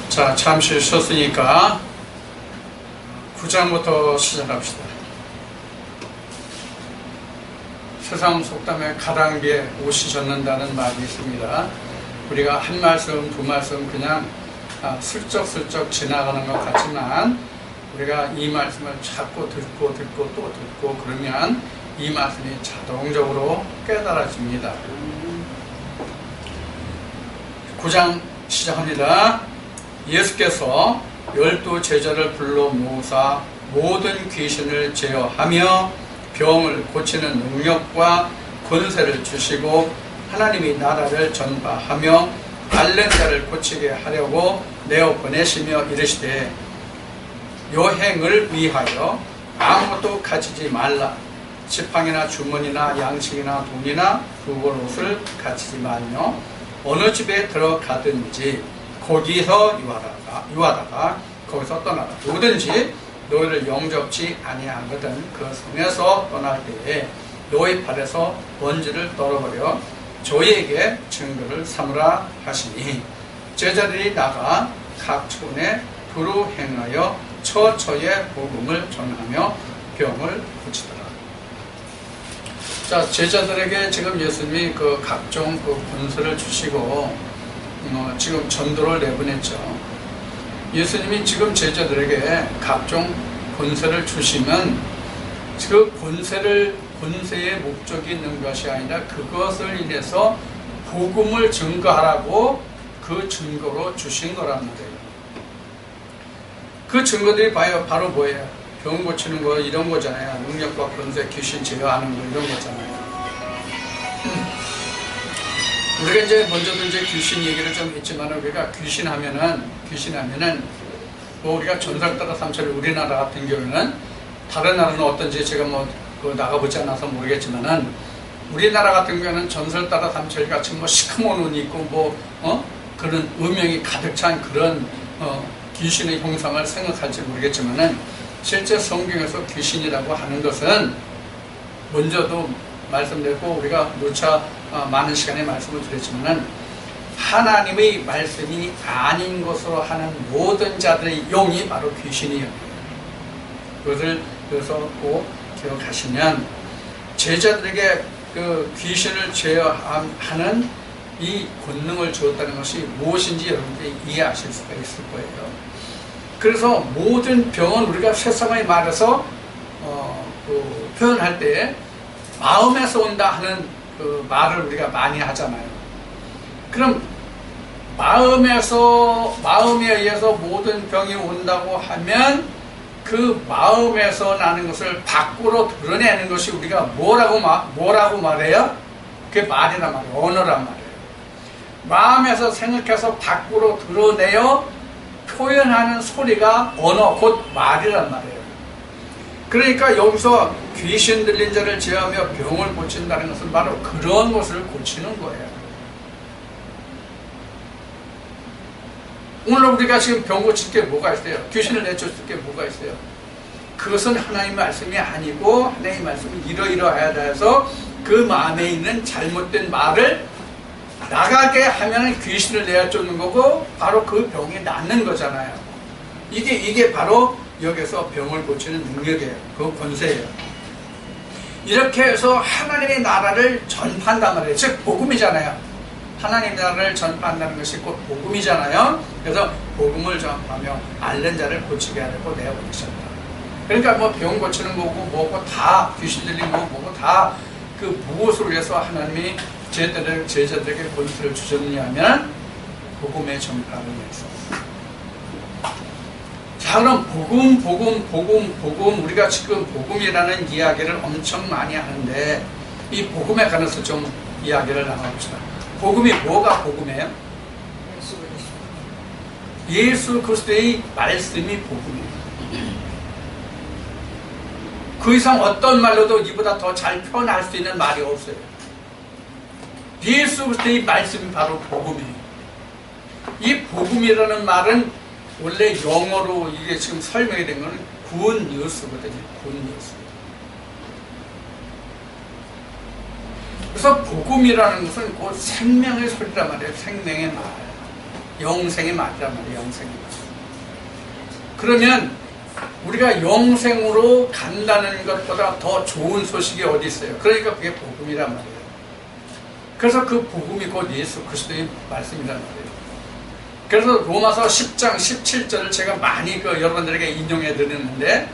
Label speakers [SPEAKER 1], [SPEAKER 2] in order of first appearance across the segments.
[SPEAKER 1] 자, 잠시 쉬었으니까 9장부터 시작합시다. 세상 속담에 가랑비에 옷이 젖는다는 말이 있습니다. 우리가 한 말씀, 두 말씀 그냥 슬쩍슬쩍 지나가는 것 같지만 우리가 이 말씀을 자꾸 듣고 또 듣고 그러면 이 말씀이 자동적으로 깨달아집니다. 9장 시작합니다. 예수께서 12 제자를 불러 모으사 모든 귀신을 제어하며 병을 고치는 능력과 권세를 주시고 하나님의 나라를 전파하며 앓는 자를 고치게 하려고 내어 보내시며 이르시되 여행을 위하여 아무것도 가지지 말라. 지팡이나 주머니나 양식이나 돈이나 두벌 옷을 가지지 말며 어느 집에 들어가든지 거기서 유하다가 거기서 떠나라. 누구든지 너희를 영접지 아니하거든 그 성에서 떠날 때에 너희 발에서 먼지를 떨어버려 저희에게 증거를 삼으라 하시니 제자들이 나가 각 촌에 두루 행하여 처처에 복음을 전하며 병을 고치더라. 자, 제자들에게 지금 예수님이 그 각종 그 권세를 주시고 지금 전도를 내보냈죠. 예수님이 지금 제자들에게 각종 권세를 주시면 그 권세의 목적이 있는 것이 아니라 그것을 인해서 복음을 증거하라고 그 증거로 주신 거란 말이에요. 그 증거들이 바로 뭐예요? 병 고치는 거 이런 거잖아요. 능력과 권세, 귀신 제어하는 거 이런 거잖아요. 우리가 이제 먼저도 이제 귀신 얘기를 좀 했지만 우리가 귀신하면은 뭐 우리가 전설따라 삼철 우리나라 같은 경우는 다른 나라는 어떤지 제가 나가보지 않아서 모르겠지만은 우리나라 같은 경우는 전설따라 삼철 같이 뭐 시커먼 눈이 있고 그런 음영이 가득 찬 그런 귀신의 형상을 생각할지 모르겠지만은 실제 성경에서 귀신이라고 하는 것은 먼저도 말씀드렸고 우리가 누차 많은 시간에 말씀을 드렸지만은 하나님의 말씀이 아닌 것으로 하는 모든 자들의 영이 바로 귀신이에요. 그것을 그래서 꼭 기억하시면 제자들에게 그 귀신을 제어하는 이 권능을 주었다는 것이 무엇인지 여러분들이 이해하실 수가 있을 거예요. 그래서 모든 병은 우리가 세상의 말에서 표현할 때 마음에서 온다 하는 그 말을 우리가 많이 하잖아요. 그럼 마음에 의해서 모든 병이 온다고 하면 그 마음에서 나는 것을 밖으로 드러내는 것이 우리가 뭐라고 말해요? 그게 말이란 말이에요. 언어란 말이에요. 마음에서 생각해서 밖으로 드러내어 표현하는 소리가 언어, 곧 말이란 말이에요. 그러니까 여기서 귀신 들린 자를 제어하며 병을 고친다는 것은 바로 그런 것을 고치는 거예요. 오늘 우리가 지금 병 고칠 게 뭐가 있어요? 귀신을 내쫓을 게 뭐가 있어요? 그것은 하나님의 말씀이 아니고 하나님의 말씀이 이러이러해야 해서 그 마음에 있는 잘못된 말을 나가게 하면 귀신을 내쫓는 거고 바로 그 병이 낫는 거잖아요. 이게 바로 여기서 병을 고치는 능력이에요. 그 권세예요. 이렇게 해서 하나님의 나라를 전파한단 말이에요. 즉 복음이잖아요. 하나님의 나라를 전파한다는 것이 곧 복음이잖아요. 그래서 복음을 전파하며 앓는 자를 고치게 하려고 내어보내셨다. 그러니까 뭐 병 고치는 거고 뭐고 다 귀신 들린 거고 뭐고 다 그 무엇을 위해서 하나님이 제자들에게 권세를 주셨느냐면 복음의 전파를 위해서. 자, 그럼 복음 우리가 지금 복음이라는 이야기를 엄청 많이 하는데 이 복음에 관해서 좀 이야기를 나눠봅시다. 복음이 뭐가 복음이에요? 예수 그리스도의 말씀이 복음이에요. 그 이상 어떤 말로도 이보다 더 잘 표현할 수 있는 말이 없어요. 예수 그리스도의 말씀이 바로 복음이에요. 이 복음이라는 말은 원래 영어로 이게 지금 설명이 된 거는 good news거든요. good news. 그래서 복음이라는 것은 곧 생명의 소리란 말이에요. 생명의 말, 영생의 말이란 말이에요. 영생의 말. 그러면 우리가 영생으로 간다는 것보다 더 좋은 소식이 어디 있어요? 그러니까 그게 복음이란 말이에요. 그래서 그 복음이 곧 예수 그리스도의 말씀이란 말이에요. 그래서 로마서 10장 17절을 제가 많이 여러분들에게 인용해 드리는데,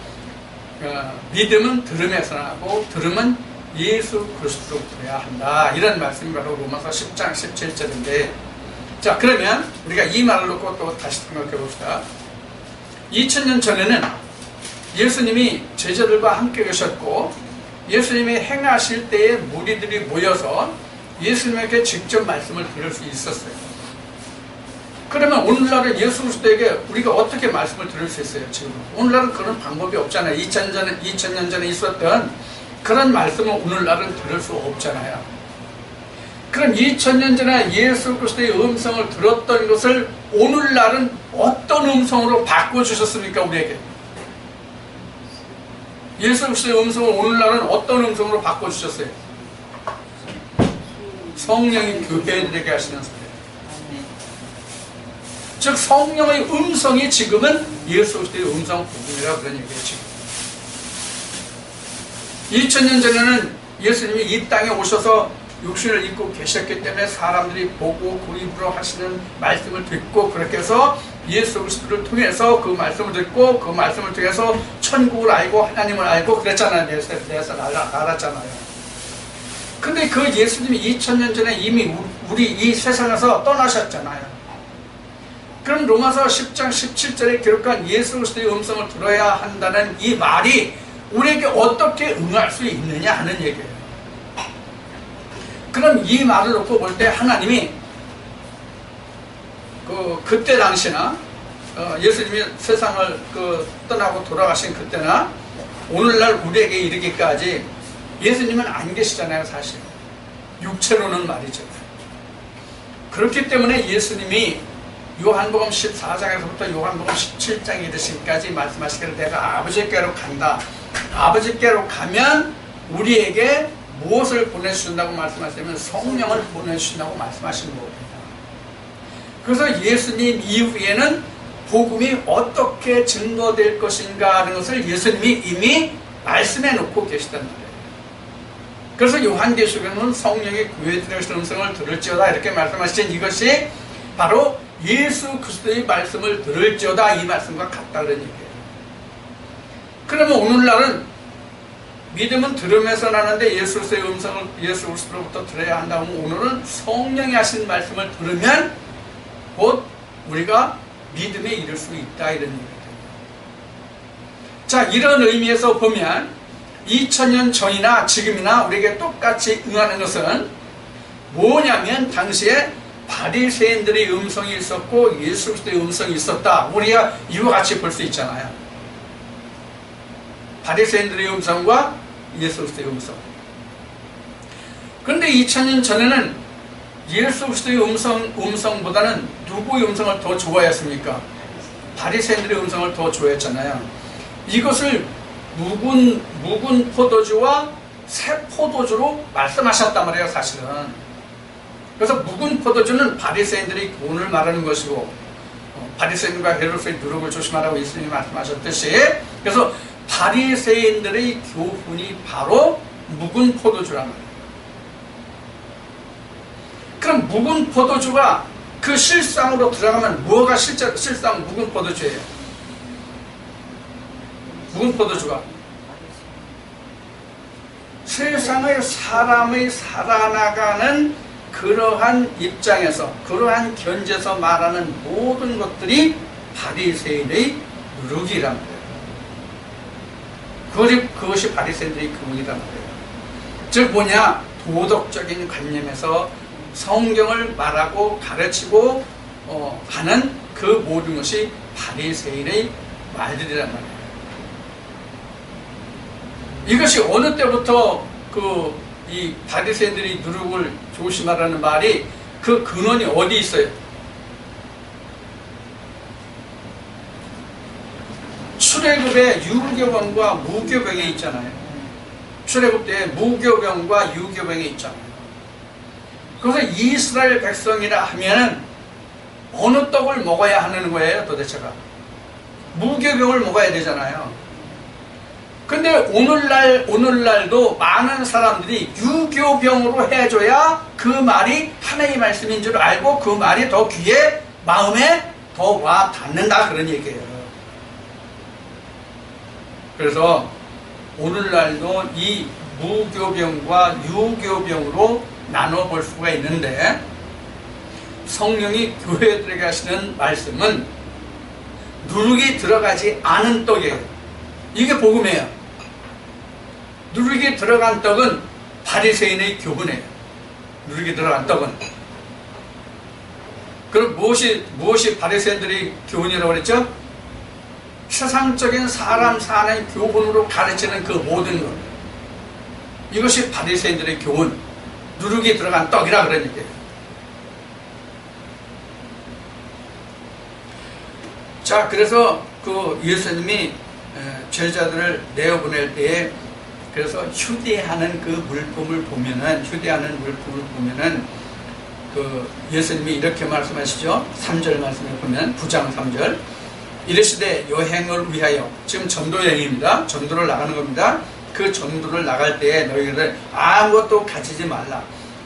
[SPEAKER 1] 믿음은 들음에서 나고 들음은 예수 그리스도로부터 해야 한다, 이런 말씀이 바로 로마서 10장 17절인데, 자, 그러면 우리가 이 말을 놓고 또 다시 생각해 봅시다. 2000년 전에는 예수님이 제자들과 함께 계셨고, 예수님이 행하실 때에 무리들이 모여서 예수님에게 직접 말씀을 들을 수 있었어요. 그러면 오늘날은 예수 그리스도에게 우리가 어떻게 말씀을 들을 수 있어요? 지금 오늘날은 그런 방법이 없잖아요. 2000년 전에 있었던 그런 말씀을 오늘날은 들을 수 없잖아요. 그럼 2000년 전에 예수 그리스도의 음성을 들었던 것을 오늘날은 어떤 음성으로 바꿔주셨습니까? 우리에게 예수 그리스도의 음성을 오늘날은 어떤 음성으로 바꿔주셨어요? 성령이 교회들에게 하시는 소리. 즉 성령의 음성이 지금은 예수 그리스도의 음성 복음이라고 그런 얘기예요. 지금 2000년 전에는 예수님이 이 땅에 오셔서 육신을 입고 계셨기 때문에 사람들이 보고 그 입으로 하시는 말씀을 듣고, 그렇게 해서 예수 그리스도를 통해서 그 말씀을 듣고 그 말씀을 통해서 천국을 알고 하나님을 알고 그랬잖아요. 내서 알았잖아요. 근데 그 예수님이 2000년 전에 이미 우리 이 세상에서 떠나셨잖아요. 그럼 로마서 10장 17절에 기록한 예수 그리스도의 음성을 들어야 한다는 이 말이 우리에게 어떻게 응할 수 있느냐 하는 얘기예요. 그럼 이 말을 놓고 볼 때 하나님이 그때 당시나 예수님이 세상을 떠나고 돌아가신 그때나 오늘날 우리에게 이르기까지 예수님은 안 계시잖아요. 사실 육체로는 말이죠. 그렇기 때문에 예수님이 요한복음 14장에서부터 요한복음 17장에 이르시기까지 말씀하시기를 내가 아버지께로 간다. 아버지께로 가면 우리에게 무엇을 보내주신다고 말씀하시면 성령을 보내주신다고 말씀하신 겁니다. 그래서 예수님 이후에는 복음이 어떻게 증거될 것인가 하는 것을 예수님이 이미 말씀해 놓고 계시단 말이에요. 그래서 요한계시록에는 성령이 교회들의 음성을 들을지어다 이렇게 말씀하신 이것이 바로 예수 그리스도의 말씀을 들을지어다 이 말씀과 같다는 얘기예요. 그러면 오늘날은 믿음은 들음에서 나는데 예수 그리스도의 음성을 예수 그리스도로부터 들어야 한다면 오늘은 성령이 하신 말씀을 들으면 곧 우리가 믿음에 이를 수 있다 이런 얘기입니다. 자, 이런 의미에서 보면 2000년 전이나 지금이나 우리에게 똑같이 응하는 것은 뭐냐면 당시에 바리새인들의 음성이 있었고 예수 그리스도의 음성이 있었다. 우리가 이와 같이 볼 수 있잖아요. 바리새인들의 음성과 예수 그리스도의 음성. 그런데 2000년 전에는 예수 그리스도의 음성보다는 누구의 음성을 더 좋아했습니까? 바리새인들의 음성을 더 좋아했잖아요. 이것을 묵은 포도주와 새 포도주로 말씀하셨단 말이에요. 사실은. 그래서 묵은 포도주는 바리새인들의 교훈을 말하는 것이고, 바리새인과 헤롯의 누룩을 조심하라고 예수님이 말씀하셨듯이, 그래서 바리새인들의 교훈이 바로 묵은 포도주란 말이에요. 그럼 묵은 포도주가 그 실상으로 들어가면 뭐가 실상 묵은 포도주예요? 묵은 포도주가 세상의 사람의 살아나가는 그러한 입장에서, 그러한 견제에서 말하는 모든 것들이 바리새인의 누룩이란 말이에요. 그것이 바리새인들의 교훈이란 말이에요. 즉 뭐냐? 도덕적인 관념에서 성경을 말하고 가르치고 하는 그 모든 것이 바리새인의 말들이란 말이에요. 이것이 어느 때부터 이 바리새인들이 누룩을 조심하라는 말이 그 근원이 어디 있어요? 출애굽에 유교병과 무교병이 있잖아요. 출애굽 때 무교병과 유교병이 있잖아요. 그래서 이스라엘 백성이라 하면은 어느 떡을 먹어야 하는 거예요 도대체가? 무교병을 먹어야 되잖아요. 근데 오늘날도 많은 사람들이 유교병으로 해줘야 그 말이 하나님의 말씀인 줄 알고 그 말이 더 귀에 마음에 더 와 닿는다 그런 얘기예요. 그래서 오늘날도 이 무교병과 유교병으로 나눠 볼 수가 있는데 성령이 교회들에게 하시는 말씀은 누룩이 들어가지 않은 떡이에요. 이게 복음이에요. 누룩이 들어간 떡은 바리새인의 교훈이에요. 누룩이 들어간 떡은. 그럼 무엇이 바리새인들의 교훈이라고 그랬죠? 세상적인 사람 사는 교훈으로 가르치는 그 모든 것. 이것이 바리새인들의 교훈. 누룩이 들어간 떡이라 그런 얘기예요. 자, 그래서 그 예수님이 제자들을 내어보낼 때에 그래서 휴대하는 그 물품을 보면은 그 예수님이 이렇게 말씀하시죠. 3절 말씀을 보면 9장 3절 이르시되 여행을 위하여 지금 전도 여행입니다. 전도를 나가는 겁니다. 그 전도를 나갈 때에 너희들 아무것도 가지지 말라.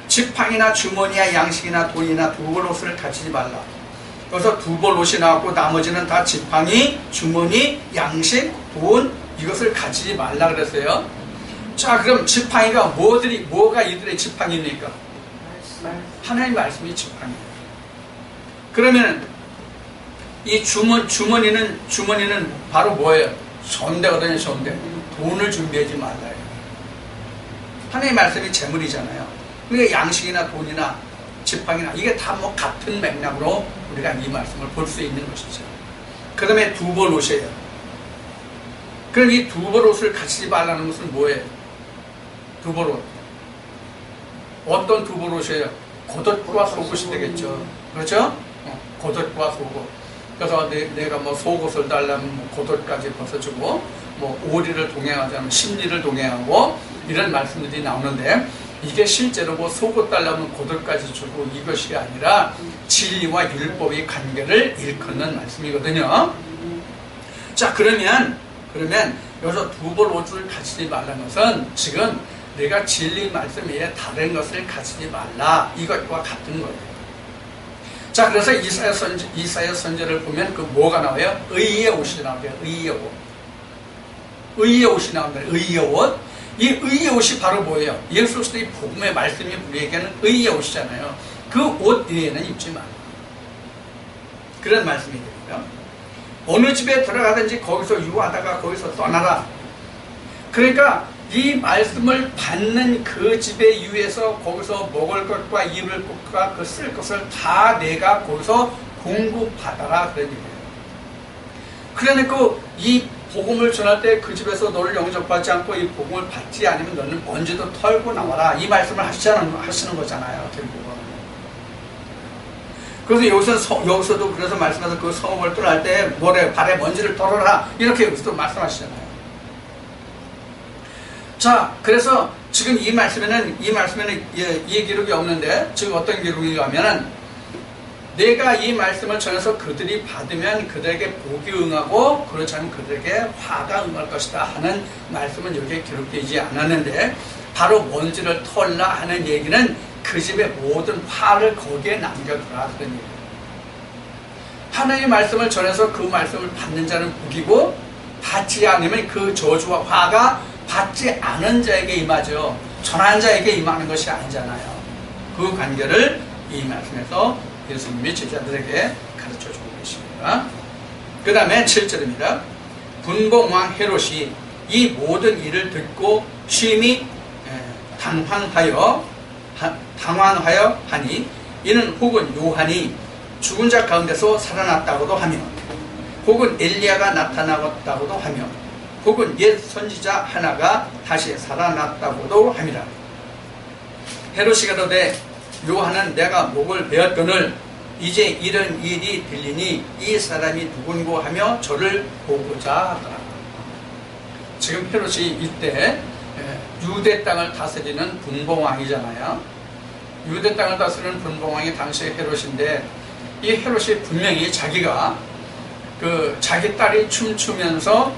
[SPEAKER 1] 지팡이나 주머니나 양식이나 돈이나 두벌 옷을 가지지 말라. 그래서 두벌 옷이 나왔고 나머지는 다 지팡이, 주머니, 양식, 돈 이것을 가지지 말라 그랬어요. 자, 그럼 지팡이가 뭐가 이들의 지팡이입니까? 하나님의 말씀이 지팡이예요. 그러면 이 주머니는 바로 뭐예요? 손대거든요, 손대. 돈을 준비하지 말라요. 하나님의 말씀이 재물이잖아요. 그러니까 양식이나 돈이나 지팡이나 이게 다 뭐 같은 맥락으로 우리가 이 말씀을 볼 수 있는 것이죠. 그 다음에 두벌 옷이에요. 그럼 이 두벌 옷을 가지지 말라는 것은 뭐예요? 두벌 옷. 어떤 두벌 옷이에요? 겉옷과 속옷이 되겠죠. 그렇죠? 겉옷과 속옷. 그래서 내가 뭐 속옷을 달라면 뭐 겉옷까지 벗어주고 뭐 오리를 동행하자면 심리를 동행하고 이런 말씀들이 나오는데 이게 실제로 뭐 속옷 달라면 겉옷까지 주고 이것이 아니라 진리와 율법의 관계를 일컫는 말씀이거든요. 자, 그러면 여기서 두벌 옷을 가지지 말라는 것은 지금 내가 진리 말씀 외에 다른 것을 가지지 말라 이것과 같은 거예요. 자, 그래서 이사야 선지를 보면 그 뭐가 나와요? 의의 옷이 나와요. 의의 옷. 의의 옷이 나옵니다. 의의 옷. 이 의의 옷이 바로 뭐예요? 예수 그리스도의 복음의 말씀이 우리에게는 의의 옷이잖아요. 그 옷 위에는 입지 말라. 그런 말씀이 됩니다. 어느 집에 들어가든지 거기서 유하다가 거기서 떠나라. 그러니까 이 말씀을 받는 그 집에 유해서 거기서 먹을 것과 입을 것과 그 쓸 것을 다 내가 거기서 공급받아라 그런 얘기예요. 그러니까 이 복음을 전할 때 그 집에서 너를 영접받지 않고 이 복음을 받지 않으면 너는 먼지도 털고 나와라 이 말씀을 하시는 거잖아요. 결국은. 그래서 여기서도 그래서 말씀해서 그 성읍을 떠날 때 뭐래 발에 먼지를 털어라 이렇게 여기서도 말씀하시잖아요. 자, 그래서 지금 이 말씀에는 이 기록이 없는데 지금 어떤 기록인가 하면은 내가 이 말씀을 전해서 그들이 받으면 그들에게 복이 응하고 그렇지 않으면 그들에게 화가 응할 것이다 하는 말씀은 여기에 기록되지 않았는데 바로 먼지를 털라 하는 얘기는 그 집의 모든 화를 거기에 남겨두라 그런 얘기예요. 하나님의 말씀을 전해서 그 말씀을 받는 자는 복이고 받지 않으면 그 저주와 화가 받지 않은 자에게 임하죠. 전한 자에게 임하는 것이 아니잖아요. 그 관계를 이 말씀에서 예수님이 제자들에게 가르쳐주고 계십니다. 그 다음에 7절입니다. 분봉왕 헤롯이 이 모든 일을 듣고 심히 당황하여 하니 이는 혹은 요한이 죽은 자 가운데서 살아났다고도 하며 혹은 엘리야가 나타나었다고도 하며 혹은 옛 선지자 하나가 다시 살아났다고도 함이라. 헤롯이 가로되 요한은 내가 목을 베었거늘 이제 이런 일이 들리니 이 사람이 누군고 하며 저를 보고자 하더라. 지금 헤롯이 이때 유대 땅을 다스리는 분봉왕이잖아요. 유대 땅을 다스리는 분봉왕이 당시의 헤롯인데, 이 헤롯이 분명히 자기가 자기 딸이 춤추면서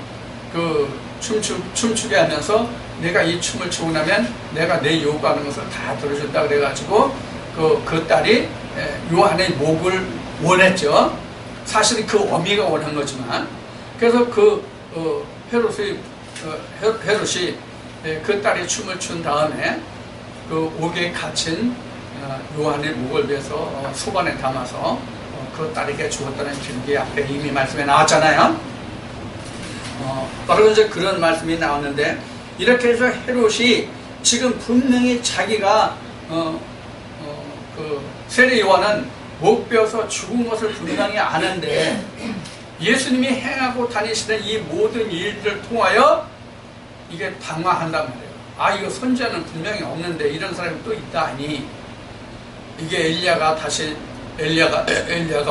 [SPEAKER 1] 춤추게 하면서 내가 이 춤을 추고 나면 내가 내 요구하는 것을 다 들어준다 그래가지고 그 딸이 요한의 목을 원했죠. 사실은 그 어미가 원한 거지만, 그래서 헤롯이 그 딸이 춤을 춘 다음에 그 옥에 갇힌 요한의 목을 베서 소반에 담아서 그 딸에게 주었다는 기록이 앞에 이미 말씀에 나왔잖아요. 바로 이제 그런 말씀이 나왔는데, 이렇게 해서 헤롯이 지금 분명히 자기가 세례 요한은 목 베어서 죽은 것을 분명히 아는데, 예수님이 행하고 다니시는 이 모든 일들을 통하여 이게 당황한단 말이에요. 아, 이거 선지자는 분명히 없는데 이런 사람이 또 있다니, 이게 엘리야가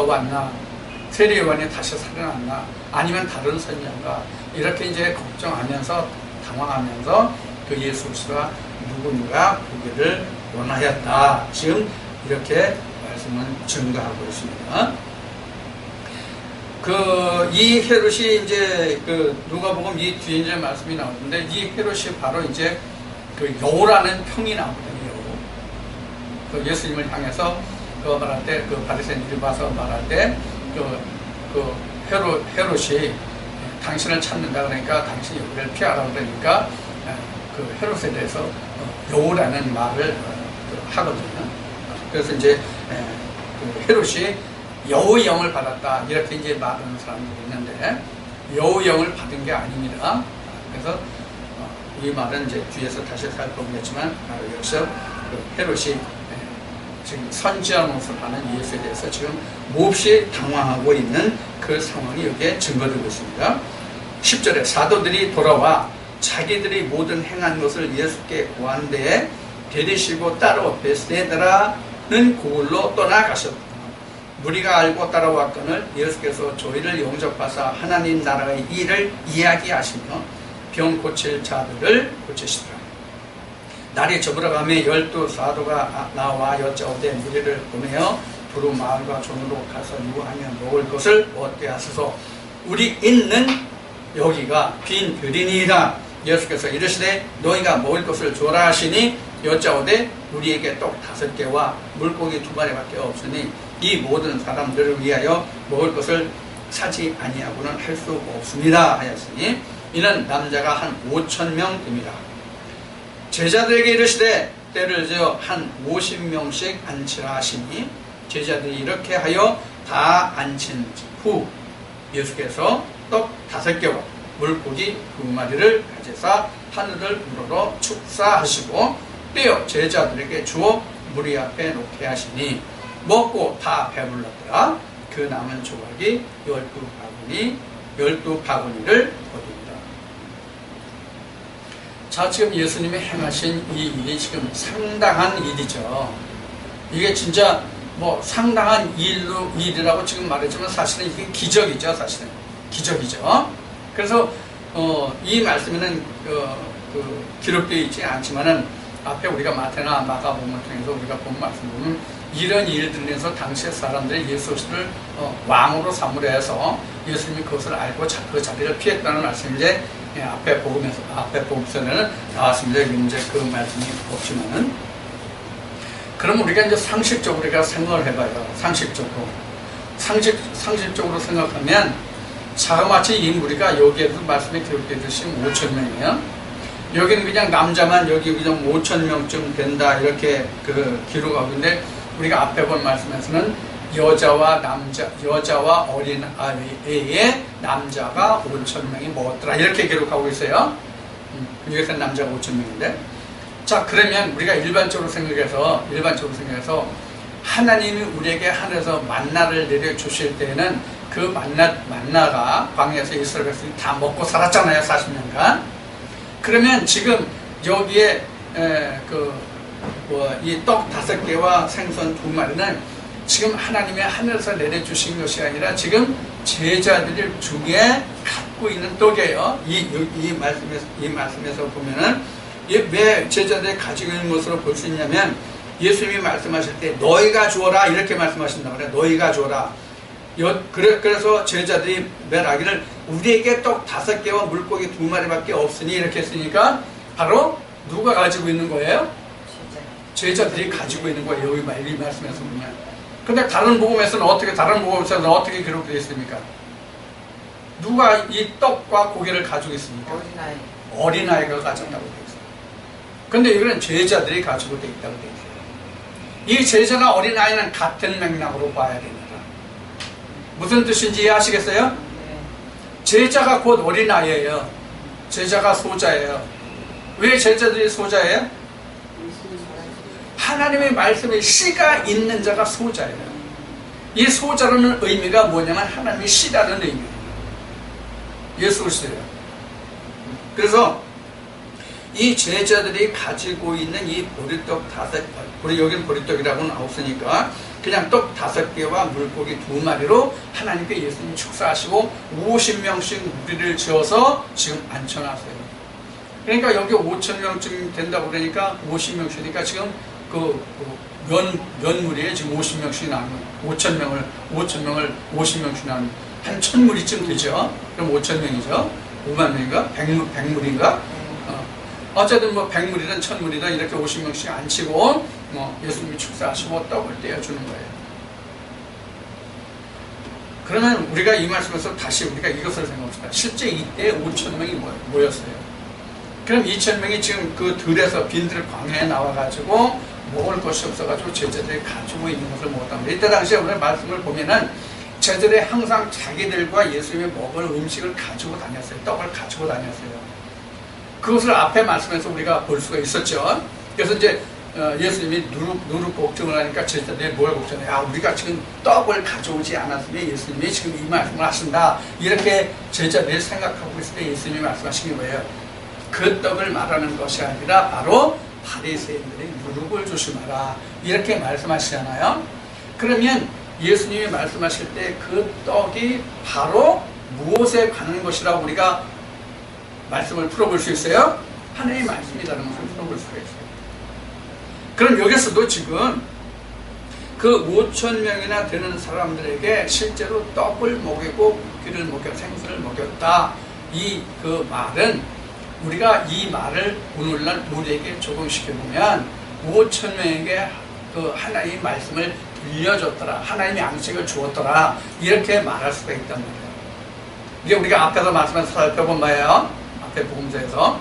[SPEAKER 1] 왔나, 세례 요한이 다시 살아났나, 아니면 다른 선지자인가, 이렇게 이제 걱정하면서 당황하면서 그 예수 그리스도가 누군가 보기를 원하였다. 지금 이렇게 말씀은 증거하고 있습니다. 이 헤롯이 이제 누가복음 이 뒤에 이제 말씀이 나오는데, 이 헤롯이 바로 이제 여우라는 평이 나오거든요. 예수님을 향해서 말할 때, 바리새인들이 와서 말할 때, 헤롯이 당신을 찾는다 그러니까 당신이 여기를 피하라 그러니까 헤롯에 대해서 여우라는 말을 하거든요. 그래서 이제 헤롯이 여우의 영을 받았다, 이렇게 이제 말하는 사람들이 있는데, 여우의 영을 받은 게 아닙니다. 그래서 이 말은 이제 뒤에서 다시 살펴보겠지만, 여기서 헤롯이 지금 선지자 노릇을 하는 예수에 대해서 지금 몹시 당황하고 있는 그 상황이 여기에 증거되고 있습니다. 10절에 사도들이 돌아와 자기들이 모든 행한 것을 예수께 고한 데에 데리시고 따로 베세다라는 고을로 떠나가셨다. 무리가 알고 따라왔거늘 예수께서 저희를 영접하사 하나님 나라의 일을 이야기하시며 병 고칠 자들을 고치시더라. 날이 저물어가며 12사도가 나와 여짜오되 무리를 보내어 두루 마을과 종으로 가서 유하며 먹을 것을 얻게 하소서. 우리 있는 여기가 빈 들이니이다. 예수께서 이르시되 너희가 먹을 것을 주어라 하시니 여짜오되 우리에게 떡 5개와 물고기 2마리밖에 없으니 이 모든 사람들을 위하여 먹을 것을 사지 아니하고는 할 수 없습니다 하였으니, 이는 남자가 한 5,000명 됩니다. 제자들에게 이르시되 때를 지어 한 50명씩 앉히라 하시니, 제자들이 이렇게 하여 다 앉힌 후 예수께서 떡 5개와 물고기 2마리를 가져사 하늘을 우러러 축사하시고 떼어 제자들에게 주어 무리 앞에 놓게 하시니, 먹고 다 배불렀더라. 그 남은 조각이 12바구니를 거둡니다. 자, 지금 예수님이 행하신 이 일이 지금 상당한 일이죠. 이게 진짜 상당한 일이라고 지금 말했지만 사실은 이게 기적이죠. 사실은 기적이죠. 그래서 이 말씀에는 기록되어 있지 않지만은 앞에 우리가 마태나 마가복음을 통해서 우리가 본 말씀 보면 이런 일들에서 당시의 사람들이 예수를 왕으로 삼으려 해서 예수님이 그것을 알고 그 자리를 피했다는 말씀이 이제 앞에 복음서에는 나왔습니다. 이제 그 말씀이 없지만은, 그럼 우리가 이제 상식적으로 우리가 생각을 해봐요. 상식적으로 생각하면 자그마치 이 무리가 여기에도 말씀에 기록되듯이 5,000명이에요. 여기는 그냥 남자만 여기 그냥 5,000명쯤 된다 이렇게 기록하고 있는데, 우리가 앞에 본 말씀에서는 여자와 어린 아이의 남자가 5,000명이 먹었더라 이렇게 기록하고 있어요. 여기서 남자가 5,000명인데, 자, 그러면 우리가 일반적으로 생각해서 하나님이 우리에게 하늘에서 만나를 내려 주실 때에는 그 만나가 광야에서 이스라엘 백성이 다 먹고 살았잖아요, 40년간. 그러면 지금 여기에 이 떡 5개와 생선 2마리는 지금 하나님의 하늘에서 내려주신 것이 아니라 지금 제자들 중에 갖고 있는 떡이에요. 이 말씀에서 보면은 왜 제자들이 가지고 있는 것으로 볼 수 있냐면, 예수님이 말씀하실 때 너희가 주어라 이렇게 말씀하신단 말이에요. 너희가 주어라. 그래서 제자들이 말하기를 우리에게 떡 5개와 물고기 2마리밖에 없으니 이렇게 했으니까 바로 누가 가지고 있는 거예요? 제자들이 가지고 있는 거예요. 여기 이 말씀에서 보면. 근데 다른 복음에서는 어떻게 기록되어 있습니까? 누가 이 떡과 고기를 가지고 있습니까? 어린아이가 가졌다고 되어 있어요. 근데 이거는 제자들이 가지고 되어 있다고 되어 있어요. 이 제자나 어린아이는 같은 맥락으로 봐야 됩니다. 무슨 뜻인지 이해하시겠어요? 제자가 곧 어린아이예요. 제자가 소자예요. 왜 제자들이 소자예요? 하나님의 말씀에 씨가 있는 자가 소자예요. 이 소자라는 의미가 뭐냐면 하나님의 씨라는 의미예요. 예수 그리스도예요. 그래서 이 제자들이 가지고 있는 이 보리떡 5, 여기는 보리떡이라고는 없으니까 그냥 떡 5개와 물고기 2마리로 하나님께 예수님 축사하시고 50명씩 무리를 지어서 지금 앉혀놨어요. 그러니까 여기 5,000명쯤 된다고 그러니까 50명씩이니까 지금 면무리에 지금 50명씩 나누면 5,000명을 50명씩 나누면 한 1,000무리쯤 되죠. 그럼 5,000명이죠. 5만 명인가? 100무리인가? 어쨌든 뭐 100무리든 1,000무리든 이렇게 50명씩 앉히고 예수님이 축사하시고 떡을 떼어주는 거예요. 그러면 우리가 이 말씀에서 다시 우리가 이것을 생각합시다. 실제 이때 5,000명이 모였어요. 그럼 2,000명이 지금 그 들에서 빈들 광야에 나와가지고 먹을 것이 없어가지고 제자들이 가지고 있는 것을 먹었답니다. 이때 당시에 오늘 말씀을 보면은 제자들이 항상 자기들과 예수님이 먹을 음식을 가지고 다녔어요. 떡을 가지고 다녔어요. 그것을 앞에 말씀에서 우리가 볼 수가 있었죠. 그래서 이제 예수님이 누룩 걱정을 하니까 제자들이 뭘 걱정해요? 아, 우리가 지금 떡을 가져오지 않았으면 예수님이 지금 이 말씀을 하신다. 이렇게 제자들이 생각하고 있을 때 예수님이 말씀하신 게 뭐예요? 그 떡을 말하는 것이 아니라 바로 바리새인들이 누룩을 조심하라. 이렇게 말씀하시잖아요. 그러면 예수님이 말씀하실 때 그 떡이 바로 무엇에 관한 것이라고 우리가 말씀을 풀어볼 수 있어요? 하나님의 말씀이라는 것을 풀어볼 수가 있어요. 그럼 여기서도 지금 그 5,000명이나 되는 사람들에게 실제로 떡을 먹이고 고기를 먹여 생선을 먹였다. 그 말은 우리가 이 말을 오늘날 우리에게 적용시켜보면 5,000명에게 그 하나님의 말씀을 들려줬더라. 하나님의 양식을 주었더라. 이렇게 말할 수가 있단 말이에요. 이게 우리가 앞에서 말씀해서 살펴본 바예요. 앞에 복음서에서.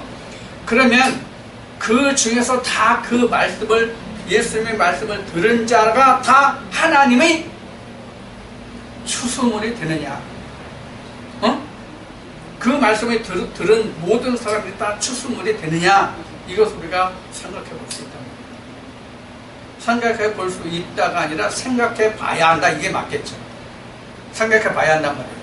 [SPEAKER 1] 그러면 그 중에서 다 그 말씀을 예수님의 말씀을 들은 자가 다 하나님의 추수물이 되느냐? 그 말씀을 들은 모든 사람들이 다 추수물이 되느냐? 이것을 우리가 생각해 볼 수 있다. 생각해 볼 수 있다가 아니라 생각해 봐야 한다. 이게 맞겠죠. 생각해 봐야 한단 말이에요.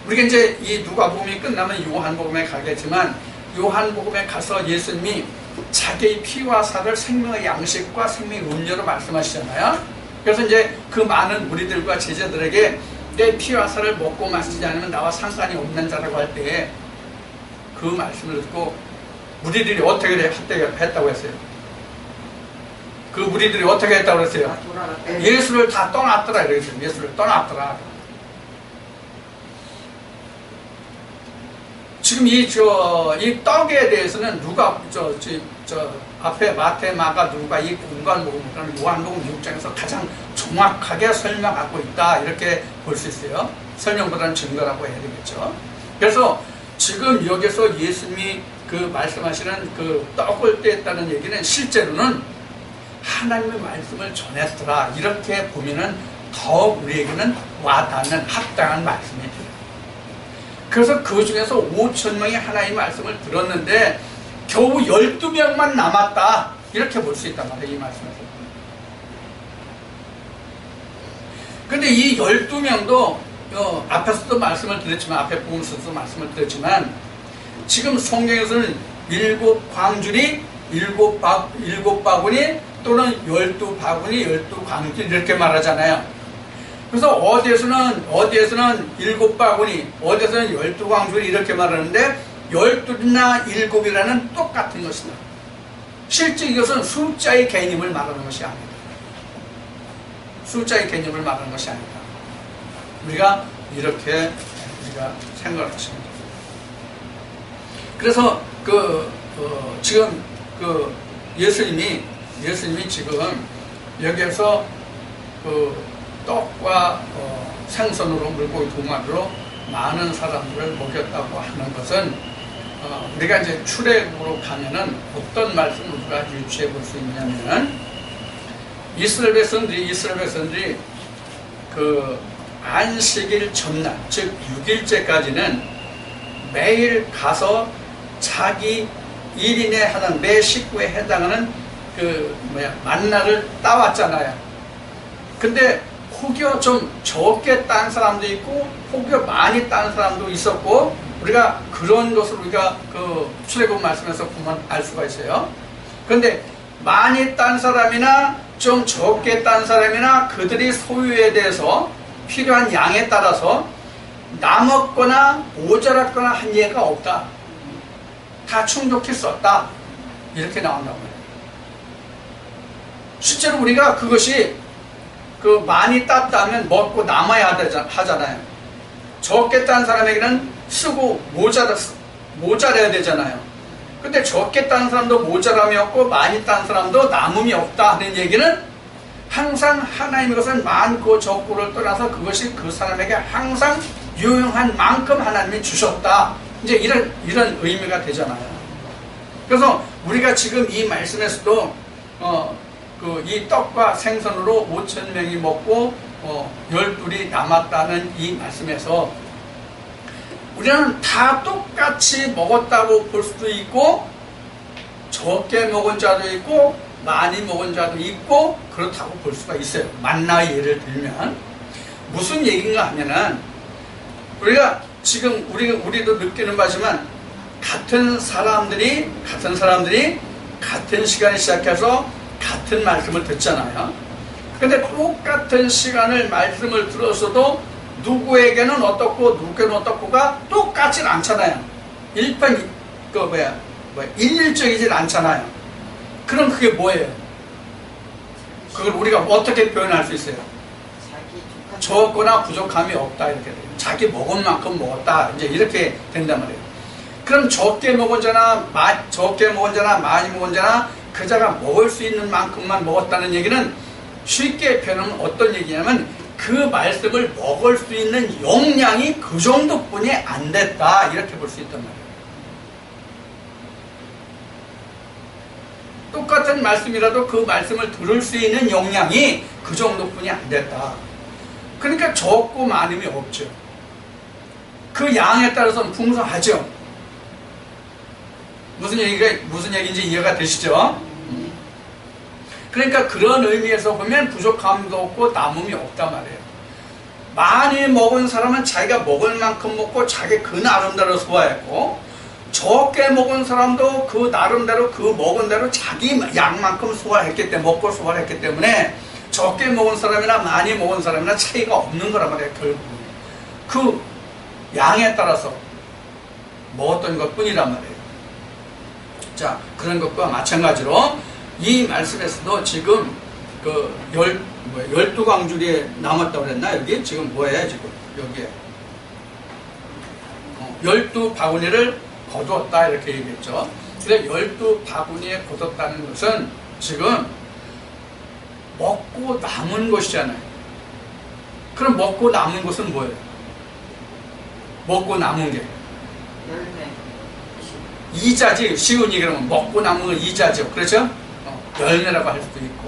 [SPEAKER 1] 우리가 이제 이 누가복음이 끝나면 요한복음에 가겠지만 요한복음에 가서 예수님이 자기의 피와 살을 생명의 양식과 생명의 음료로 말씀하시잖아요. 그래서 이제 그 많은 무리들과 제자들에게 내 피와 살을 먹고 마시지 않으면 나와 상관이 없는 자라고 할 때 그 말씀을 듣고 무리들이 어떻게 했다고 했어요? 그 무리들이 어떻게 했다고 했어요? 예수를 다 떠났더라 이랬어요. 예수를 떠났더라. 지금 이 떡에 대해서는 누가 앞에 마태, 마가, 누가 이 공간복음, 요한복음 6장에서 가장 정확하게 설명하고 있다. 이렇게 볼 수 있어요. 설명보다는 증거라고 해야 되겠죠. 그래서 지금 여기서 예수님이 그 말씀하시는 그 떡을 떼었다는 얘기는 실제로는 하나님의 말씀을 전했더라. 이렇게 보면은 더욱 우리에게는 와닿는 합당한 말씀이 돼요. 그래서 그 중에서 5,000명이 하나님의 말씀을 들었는데 겨우 12명만 남았다. 이렇게 볼 수 있단 말이에요. 이 말씀에서. 근데 이 12명도 앞에서도 말씀을 드렸지만 앞에 복음서도 말씀을 드렸지만 지금 성경에서는 7광줄이 7바구니 또는 12바구니 12광줄 이렇게 말하잖아요. 그래서 어디에서는 7바구니, 어디에서는 12광줄이 이렇게 말하는데 12나 7이라는 똑같은 것이다. 실제 이것은 숫자의 개념을 말하는 것이 아니다. 숫자의 개념을 말하는 것이 아니다. 우리가 이렇게 우리가 생각을 하십니다. 그래서 지금 예수님이 지금 여기에서 떡과 생선으로 물고기 두 마리로 많은 사람들을 먹였다고 하는 것은 우리가 이제 출애굽으로 가면은 어떤 말씀을 우리가 유추해 볼 수 있냐면은 이스라엘 백성들이 그 안식일 전날, 즉 6일째까지는 매일 가서 자기 1인에 하는 매 식구에 해당하는 만나를 따왔잖아요. 근데 혹여 좀 적게 딴 사람도 있고 혹여 많이 딴 사람도 있었고, 우리가 그런 것을 우리가 출애굽 말씀에서 보면 알 수가 있어요. 그런데 많이 딴 사람이나 좀 적게 딴 사람이나 그들이 소유에 대해서 필요한 양에 따라서 남았거나 모자랐거나 한 예가 없다. 다 충족했었다. 이렇게 나온다고 해요. 실제로 우리가 그것이 많이 땄다면 먹고 남아야 하잖아요. 적게 딴 사람에게는 쓰고 모자라야 되잖아요. 근데 적게 딴 사람도 모자람이 없고 많이 딴 사람도 남음이 없다 하는 얘기는 항상 하나님의 것은 많고 적고를 떠나서 그것이 그 사람에게 항상 유용한 만큼 하나님이 주셨다. 이제 이런 의미가 되잖아요. 그래서 우리가 지금 이 말씀에서도 이 떡과 생선으로 5,000명이 먹고 12이 남았다는 이 말씀에서 우리는 다 똑같이 먹었다고 볼 수도 있고 적게 먹은 자도 있고 많이 먹은 자도 있고 그렇다고 볼 수가 있어요. 만나의 예를 들면 무슨 얘기인가 하면은 우리가 지금 우리도 느끼는 바지만 같은 사람들이 같은 시간에 시작해서 같은 말씀을 듣잖아요. 근데 똑같은 시간을 말씀을 들었어도 누구에게는 어떻고 누구에게는 어떻고가 똑같진 않잖아요. 일률적이진 않잖아요. 그럼 그게 뭐예요? 그걸 우리가 어떻게 표현할 수 있어요? 적거나 부족함이 없다 이렇게 돼요. 자기 먹은 만큼 먹었다 이제 이렇게 된단 말이에요. 그럼 적게 먹은 자나 많이 먹은 자나 그 자가 먹을 수 있는 만큼만 먹었다는 얘기는 쉽게 표현하면 어떤 얘기냐면 그 말씀을 먹을 수 있는 용량이 그 정도뿐이 안 됐다 이렇게 볼 수 있단 말이에요. 똑같은 말씀이라도 그 말씀을 들을 수 있는 용량이 그 정도뿐이 안 됐다. 그러니까 적고 많음이 없죠. 그 양에 따라서는 풍성하죠. 무슨 얘기인지 이해가 되시죠? 그러니까 그런 의미에서 보면 부족함도 없고 남음이 없단 말이에요. 많이 먹은 사람은 자기가 먹을 만큼 먹고 자기 그 나름대로 소화했고, 적게 먹은 사람도 그 나름대로 그 먹은 대로 자기 양만큼 먹고 소화를 했기 때문에 적게 먹은 사람이나 많이 먹은 사람이나 차이가 없는 거란 말이에요. 결국 그 양에 따라서 먹었던 것 뿐이란 말이에요. 자, 그런 것과 마찬가지로 이 말씀에서도 지금 12광줄이 남았다고 그랬나? 여기 지금 뭐예요? 지금 여기에 12바구니를 거두었다 이렇게 얘기했죠. 그래서 12바구니에 거뒀다는 것은 지금 먹고 남은 것이잖아요. 그럼 먹고 남은 것은 뭐예요? 먹고 남은 게 이자지. 쉬운 얘기로 하면 먹고 남은 건 이자죠. 그렇죠? 열매라고 할 수도 있고.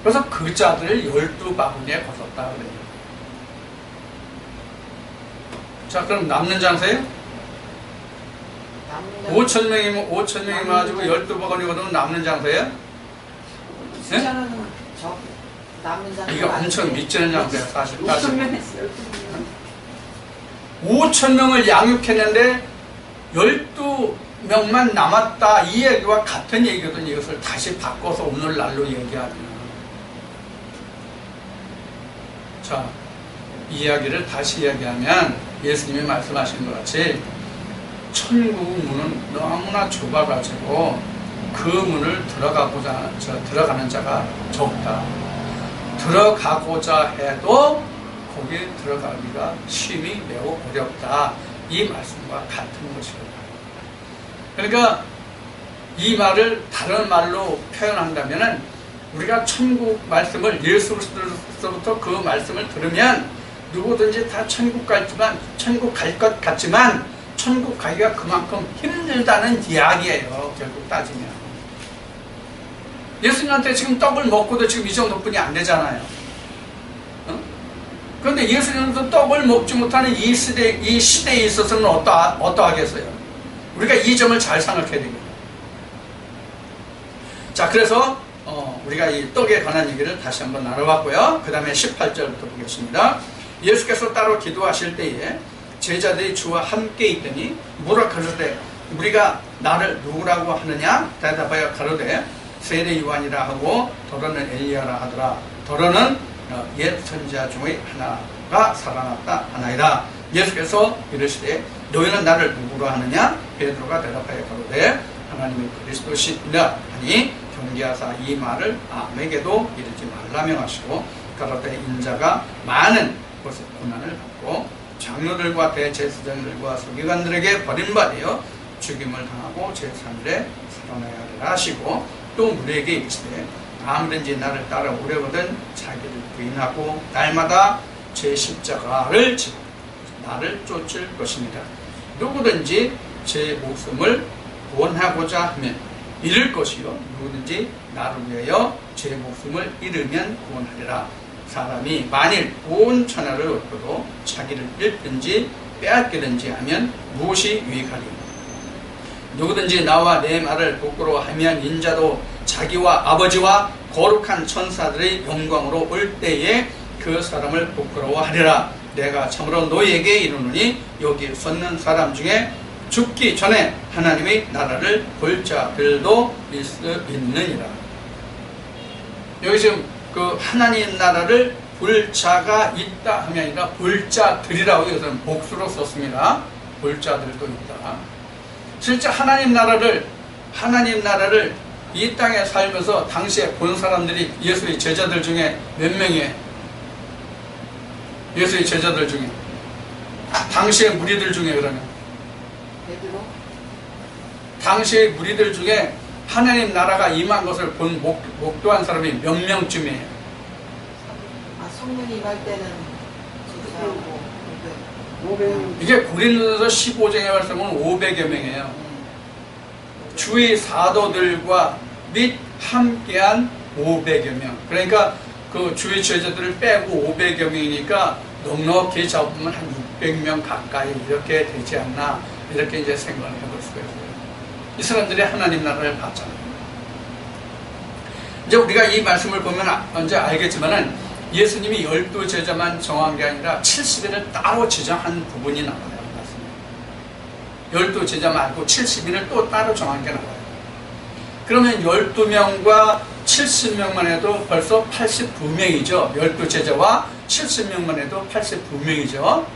[SPEAKER 1] 그래서 그 자들을 12바구니에 거뒀다 그래요. 자, 그럼 남는 장사예요? 5,000명이 가지고 12바구니 거두면 남는 장사예요?
[SPEAKER 2] 숫자는 남는 장사.
[SPEAKER 1] 이게 엄청 미치는 장사예요, 사실. 5,000명을 양육했는데 12명만 남았다. 이 얘기와 같은 얘기거든. 이것을 다시 바꿔서 오늘날로 얘기하면. 자, 이 이야기를 다시 이야기하면 예수님이 말씀하신 것 같이 천국 문은 너무나 좁아가지고 그 문을 들어가는 자가 적다. 들어가고자 해도 거기에 들어가기가 심히 매우 어렵다. 이 말씀과 같은 것입니다. 그러니까 이 말을 다른 말로 표현한다면은 우리가 천국 말씀을 예수 그리스도로부터 그 말씀을 들으면 누구든지 다 천국 갈 것 같지만 천국 가기가 그만큼 힘들다는 이야기예요. 결국 따지면 예수님한테 지금 떡을 먹고도 지금 이 정도뿐이 안 되잖아요. 그런데 예수님도 떡을 먹지 못하는 이 시대에 있어서는 어떠하겠어요? 우리가 이 점을 잘 생각해야 되겠다. 자, 그래서 우리가 이 떡에 관한 얘기를 다시 한번 나눠봤고요. 그 다음에 18절부터 보겠습니다. 예수께서 따로 기도하실 때에 제자들이 주와 함께 있더니 뭐라 가로되 우리가 나를 누구라고 하느냐? 대답하여 가로되 세례 요한이라 하고 더러는 엘리야라 하더라. 더러는 옛 선지자 중의 하나가 살아났다 하나이다. 예수께서 이르시되 너희는 나를 누구로 하느냐? 베드로가 대답하여 가로되 하나님의 그리스도시니라 하니 경계하사 이 말을 아무에게도 이르지 말라 명하시고 가로되 인자가 많은 곳에 고난을 받고 장로들과 대제사장들과 서기관들에게 버림받아 죽임을 당하고 제3일에 살아나야 하리라 하시고 또 우리에게 이르시되 아무든지 나를 따라오려거든 자기를 부인하고 날마다 제 십자가를 지고 나를 쫓을 것입니다. 누구든지 제 목숨을 구원하고자 하면 잃을 것이요 누구든지 나를 위하여 제 목숨을 잃으면 구원하리라. 사람이 만일 온 천하를 얻고도 자기를 잃든지 빼앗기든지 하면 무엇이 유익하리요? 누구든지 나와 내 말을 부끄러워하면 인자도 자기와 아버지와 거룩한 천사들의 영광으로 올 때에 그 사람을 부끄러워하리라. 내가 참으로 너희에게 이르노니 여기 섰는 사람 중에 죽기 전에 하나님의 나라를 볼 자들도 있느니라. 여기 지금 그 하나님 나라를 볼 자가 있다 하면 아니라 볼 자들이라고 여기서는 복수로 썼습니다. 볼 자들도 있다. 실제 하나님 나라를 이 땅에 살면서 당시에 본 사람들이 예수의 제자들 중에 몇 명이에요? 예수의 제자들 중에 당시의 무리들 중에 그러면
[SPEAKER 2] 베드로?
[SPEAKER 1] 당시의 무리들 중에 하나님 나라가 임한 것을 본 목도한 사람이 몇 명쯤이에요?
[SPEAKER 2] 성령이 임할 때는 집사하고 500명.
[SPEAKER 1] 이게 고린도서 15장에 말씀은 500여 명이에요. 주의 사도들과 및 함께한 500여 명. 그러니까 그 주의 제자들을 빼고 500여 명이니까 넉넉히 잡으면 한 600명 가까이 이렇게 되지 않나, 이렇게 이제 생각을 해볼 수가 있어요. 이 사람들이 하나님 나라를 봤잖아요. 이제 우리가 이 말씀을 보면 이제 알겠지만은 예수님이 12제자만 정한 게 아니라 70인을 따로 지정한 부분이 나와요. 12제자 말고 70인을 또 따로 정한 게 나와요. 그러면 12명과 70명만 해도 벌써 89명이죠. 12제자와 70명만 해도 89명이죠.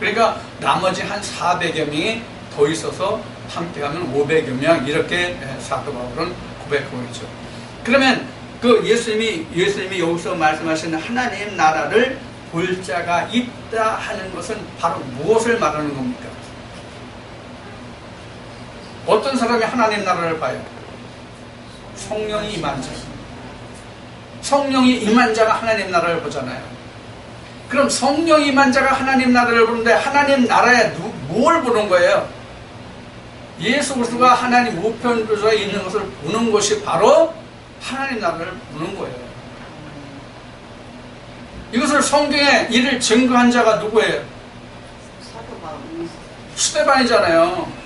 [SPEAKER 1] 그러니까 나머지 한 400여 명이 더 있어서 함께하면 500여 명, 이렇게 사도 바울은 고백하고 있죠. 그러면 그 예수님이 여기서 말씀하시는 하나님 나라를 볼 자가 있다 하는 것은 바로 무엇을 말하는 겁니까? 어떤 사람이 하나님 나라를 봐요? 성령이 임한 자. 성령이 임한 자가 하나님 나라를 보잖아요. 그럼 성령이 임한 자가 하나님 나라를 보는데 하나님 나라에 뭘 보는 거예요? 예수 그리스도가 하나님 우편조에 있는 것을 보는 것이 바로 하나님 나라를 보는 거예요. 이것을 성경에 이를 증거한 자가 누구예요? 스데반이잖아요.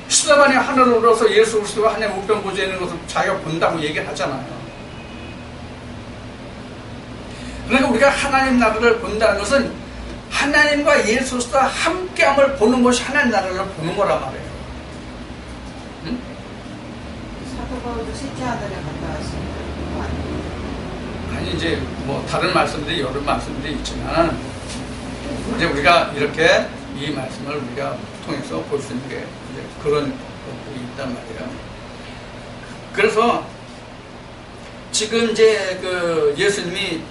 [SPEAKER 1] 스데반이 하늘을 올라서 예수 그리스도가 하나님 우편보좌에 있는 것을 자기가 본다고 얘기를 하잖아요. 그러니까 우리가 하나님 나라를 본다는 것은 하나님과 예수 그리스도와 함께함을 보는 것이 하나님 나라를 보는 거란 말이에요. 응?
[SPEAKER 2] 사도 바울도 셋째 하늘에 갔다 왔으니까.
[SPEAKER 1] 아니 이제 뭐 다른 말씀들이 여러 말씀들이 있지만 이제 우리가 이렇게 이 말씀을 우리가 통해서 볼 수 있는 게 이제 그런 것들이 있단 말이에요. 그래서 지금 이제 그 예수님이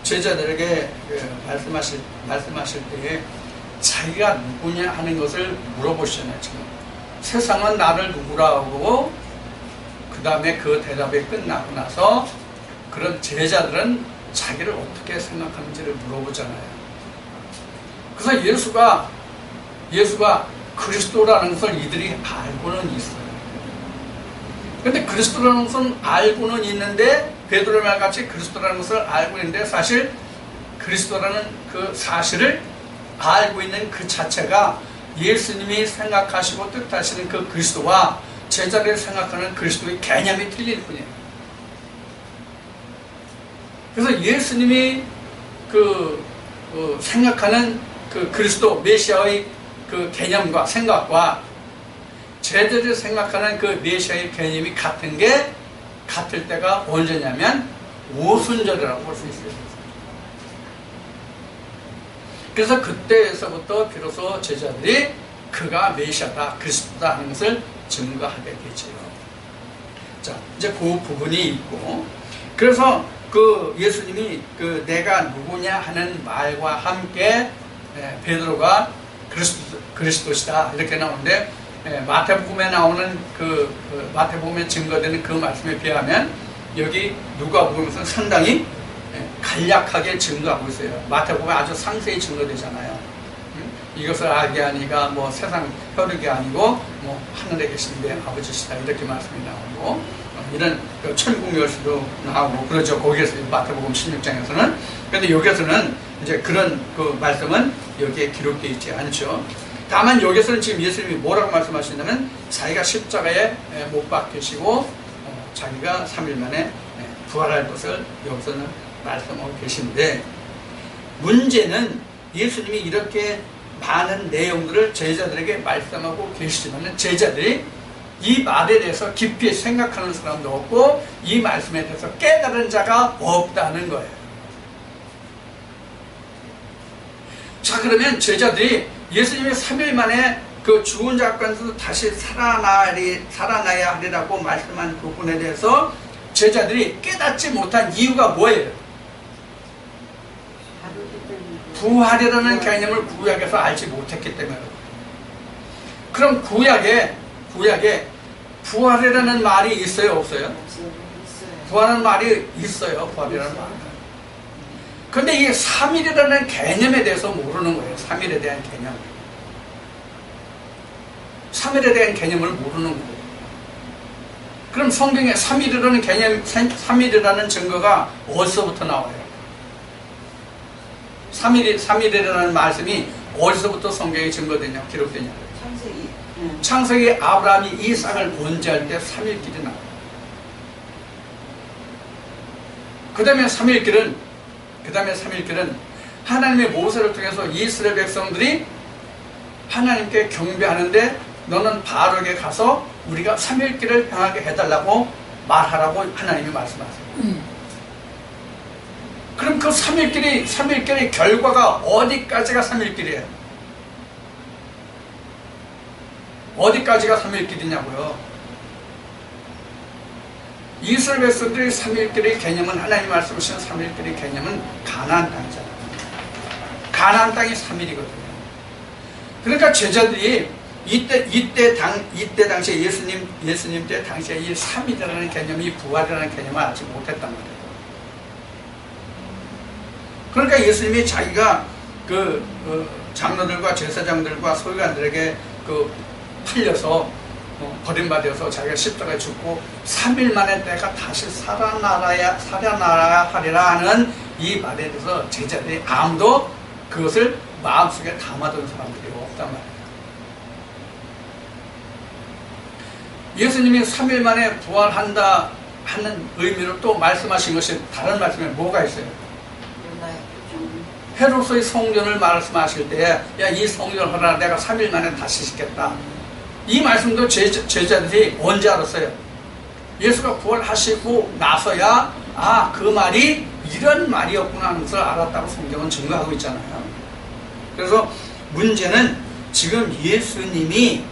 [SPEAKER 1] 제자들에게 말씀하실 때에 자기가 누구냐 하는 것을 물어보시잖아요. 지금 세상은 나를 누구라고 그 다음에 그 대답이 끝나고 나서 그런 제자들은 자기를 어떻게 생각하는지를 물어보잖아요. 그래서 예수가 그리스도라는 것을 이들이 알고는 있어요. 근데 그리스도라는 것은 알고는 있는데 베드로의 말같이 그리스도라는 것을 알고 있는데 사실 그리스도라는 그 사실을 알고 있는 그 자체가 예수님이 생각하시고 뜻하시는 그 그리스도와 제자들이 생각하는 그리스도의 개념이 틀릴 뿐이에요. 그래서 예수님이 생각하는 그 그리스도 메시아의 그 개념과 생각과 제자들이 생각하는 그 메시아의 개념이 같을 때가 언제냐면 오순절이라고 볼 수 있어요. 그래서 그때에서부터 비로소 제자들이 그가 메시아다, 그리스도다 하는 것을 증거하게 되죠. 자, 이제 그 부분이 있고, 그래서 그 예수님이 그 내가 누구냐 하는 말과 함께 베드로가 그리스도시다 이렇게 나오는데, 마태복음에 나오는 마태복음에 증거되는 그 말씀에 비하면 여기 누가복음에서는 상당히 간략하게 증거하고 있어요. 마태복음에 아주 상세히 증거되잖아요. 이것을 알게 하니가 뭐 세상 혈육이 아니고 뭐 하늘에 계신 내 아버지시다 이렇게 말씀이 나오고, 이런 천국 열쇠도 나오고 그러죠. 거기에서 마태복음 16장에서는. 그런데 여기에서는 이제 그런 그 말씀은 여기에 기록되어 있지 않죠. 다만 여기서는 지금 예수님이 뭐라고 말씀하시냐면 자기가 십자가에 못 박히시고 자기가 3일 만에 부활할 것을 여기서는 말씀하고 계신데, 문제는 예수님이 이렇게 많은 내용들을 제자들에게 말씀하고 계시지만 제자들이 이 말에 대해서 깊이 생각하는 사람도 없고 이 말씀에 대해서 깨달은 자가 없다는 거예요. 자, 그러면 제자들이 예수님이 3일 만에 그 죽은 자 가운데서 다시 살아나야 하리라고 말씀한 부분에 대해서 제자들이 깨닫지 못한 이유가 뭐예요? 부활이라는 개념을 구약에서 알지 못했기 때문에. 그럼 구약에 부활이라는 말이 있어요, 없어요? 부활이라는 말이 있어요, 부활이라는 말. 근데 이 3일이라는 개념에 대해서 모르는 거예요. 3일에 대한 개념. 3일에 대한 개념을 모르는 거예요. 그럼 성경에 3일이라는 개념, 3일이라는 증거가 어디서부터 나와요? 3일이라는 말씀이 어디서부터 성경에 증거되냐, 기록되냐? 창세기 아브라함이 이삭을 번제할 때 3일길이 나와요. 그 다음에 3일길은 하나님의 모세를 통해서 이스라엘 백성들이 하나님께 경배하는데 너는 바로에게 가서 우리가 3일길을 행하게 해달라고 말하라고 하나님이 말씀하세요. 그럼 그 3일길의 결과가 어디까지가 3일길이에요? 어디까지가 3일길이냐고요? 이스라엘 백성들의 3일길의 개념은, 하나님 말씀하신 3일길의 개념은 가나안 땅이잖아요. 가나안 땅이 3일이거든요. 그러니까 제자들이 이때 당시에 예수님 때 당시에 이 3일이라는 개념이 부활이라는 개념을 알지 못했단 말이에요. 그러니까 예수님이 자기가 장로들과 제사장들과 서기관들에게 팔려서 버림받아서 자기가 십자가에 죽고 3일 만에 내가 다시 살아나야 하리라 하는 이 말에 대해서 제자들이 아무도 그것을 마음속에 담아둔 사람들이 없단 말이에요. 예수님이 3일 만에 부활한다 하는 의미로 또 말씀하신 것이 다른 말씀에 뭐가 있어요? 헤로스의 성전을 말씀하실 때에 야, 이 성전을 하라, 내가 3일 만에 다시 짓겠다. 이 말씀도 제자들이 언제 알았어요? 예수가 부활하시고 나서야 그 말이 이런 말이었구나 하는 것을 알았다고 성경은 증거하고 있잖아요. 그래서 문제는 지금 예수님이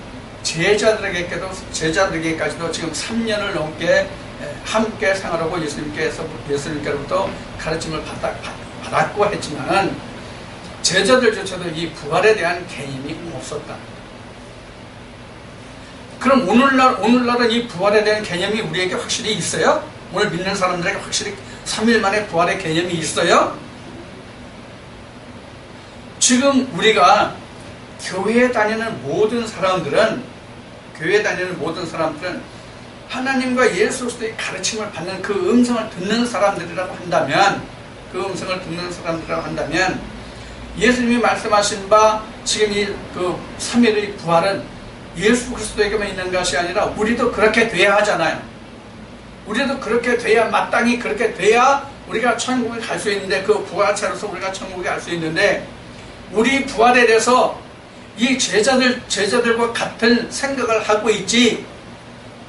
[SPEAKER 1] 제자들에게까지도 지금 3년을 넘게 함께 생활하고 예수님께로부터 가르침을 받았고 했지만은 제자들조차도 이 부활에 대한 개념이 없었다. 그럼 오늘날은 이 부활에 대한 개념이 우리에게 확실히 있어요? 오늘 믿는 사람들에게 확실히 3일 만에 부활의 개념이 있어요? 지금 우리가 교회에 다니는 모든 사람들은 하나님과 예수 그리스도의 가르침을 받는 그 음성을 듣는 사람들이라고 한다면 예수님이 말씀하신 바 지금 이 그 3일의 부활은 예수 그리스도에게만 있는 것이 아니라 우리도 그렇게 돼야 하잖아요. 우리도 그렇게 돼야, 마땅히 그렇게 돼야 우리가 천국에 갈 수 있는데, 그 부활체로서 우리가 천국에 갈 수 있는데, 우리 부활에 대해서 이 제자들과 같은 생각을 하고 있지,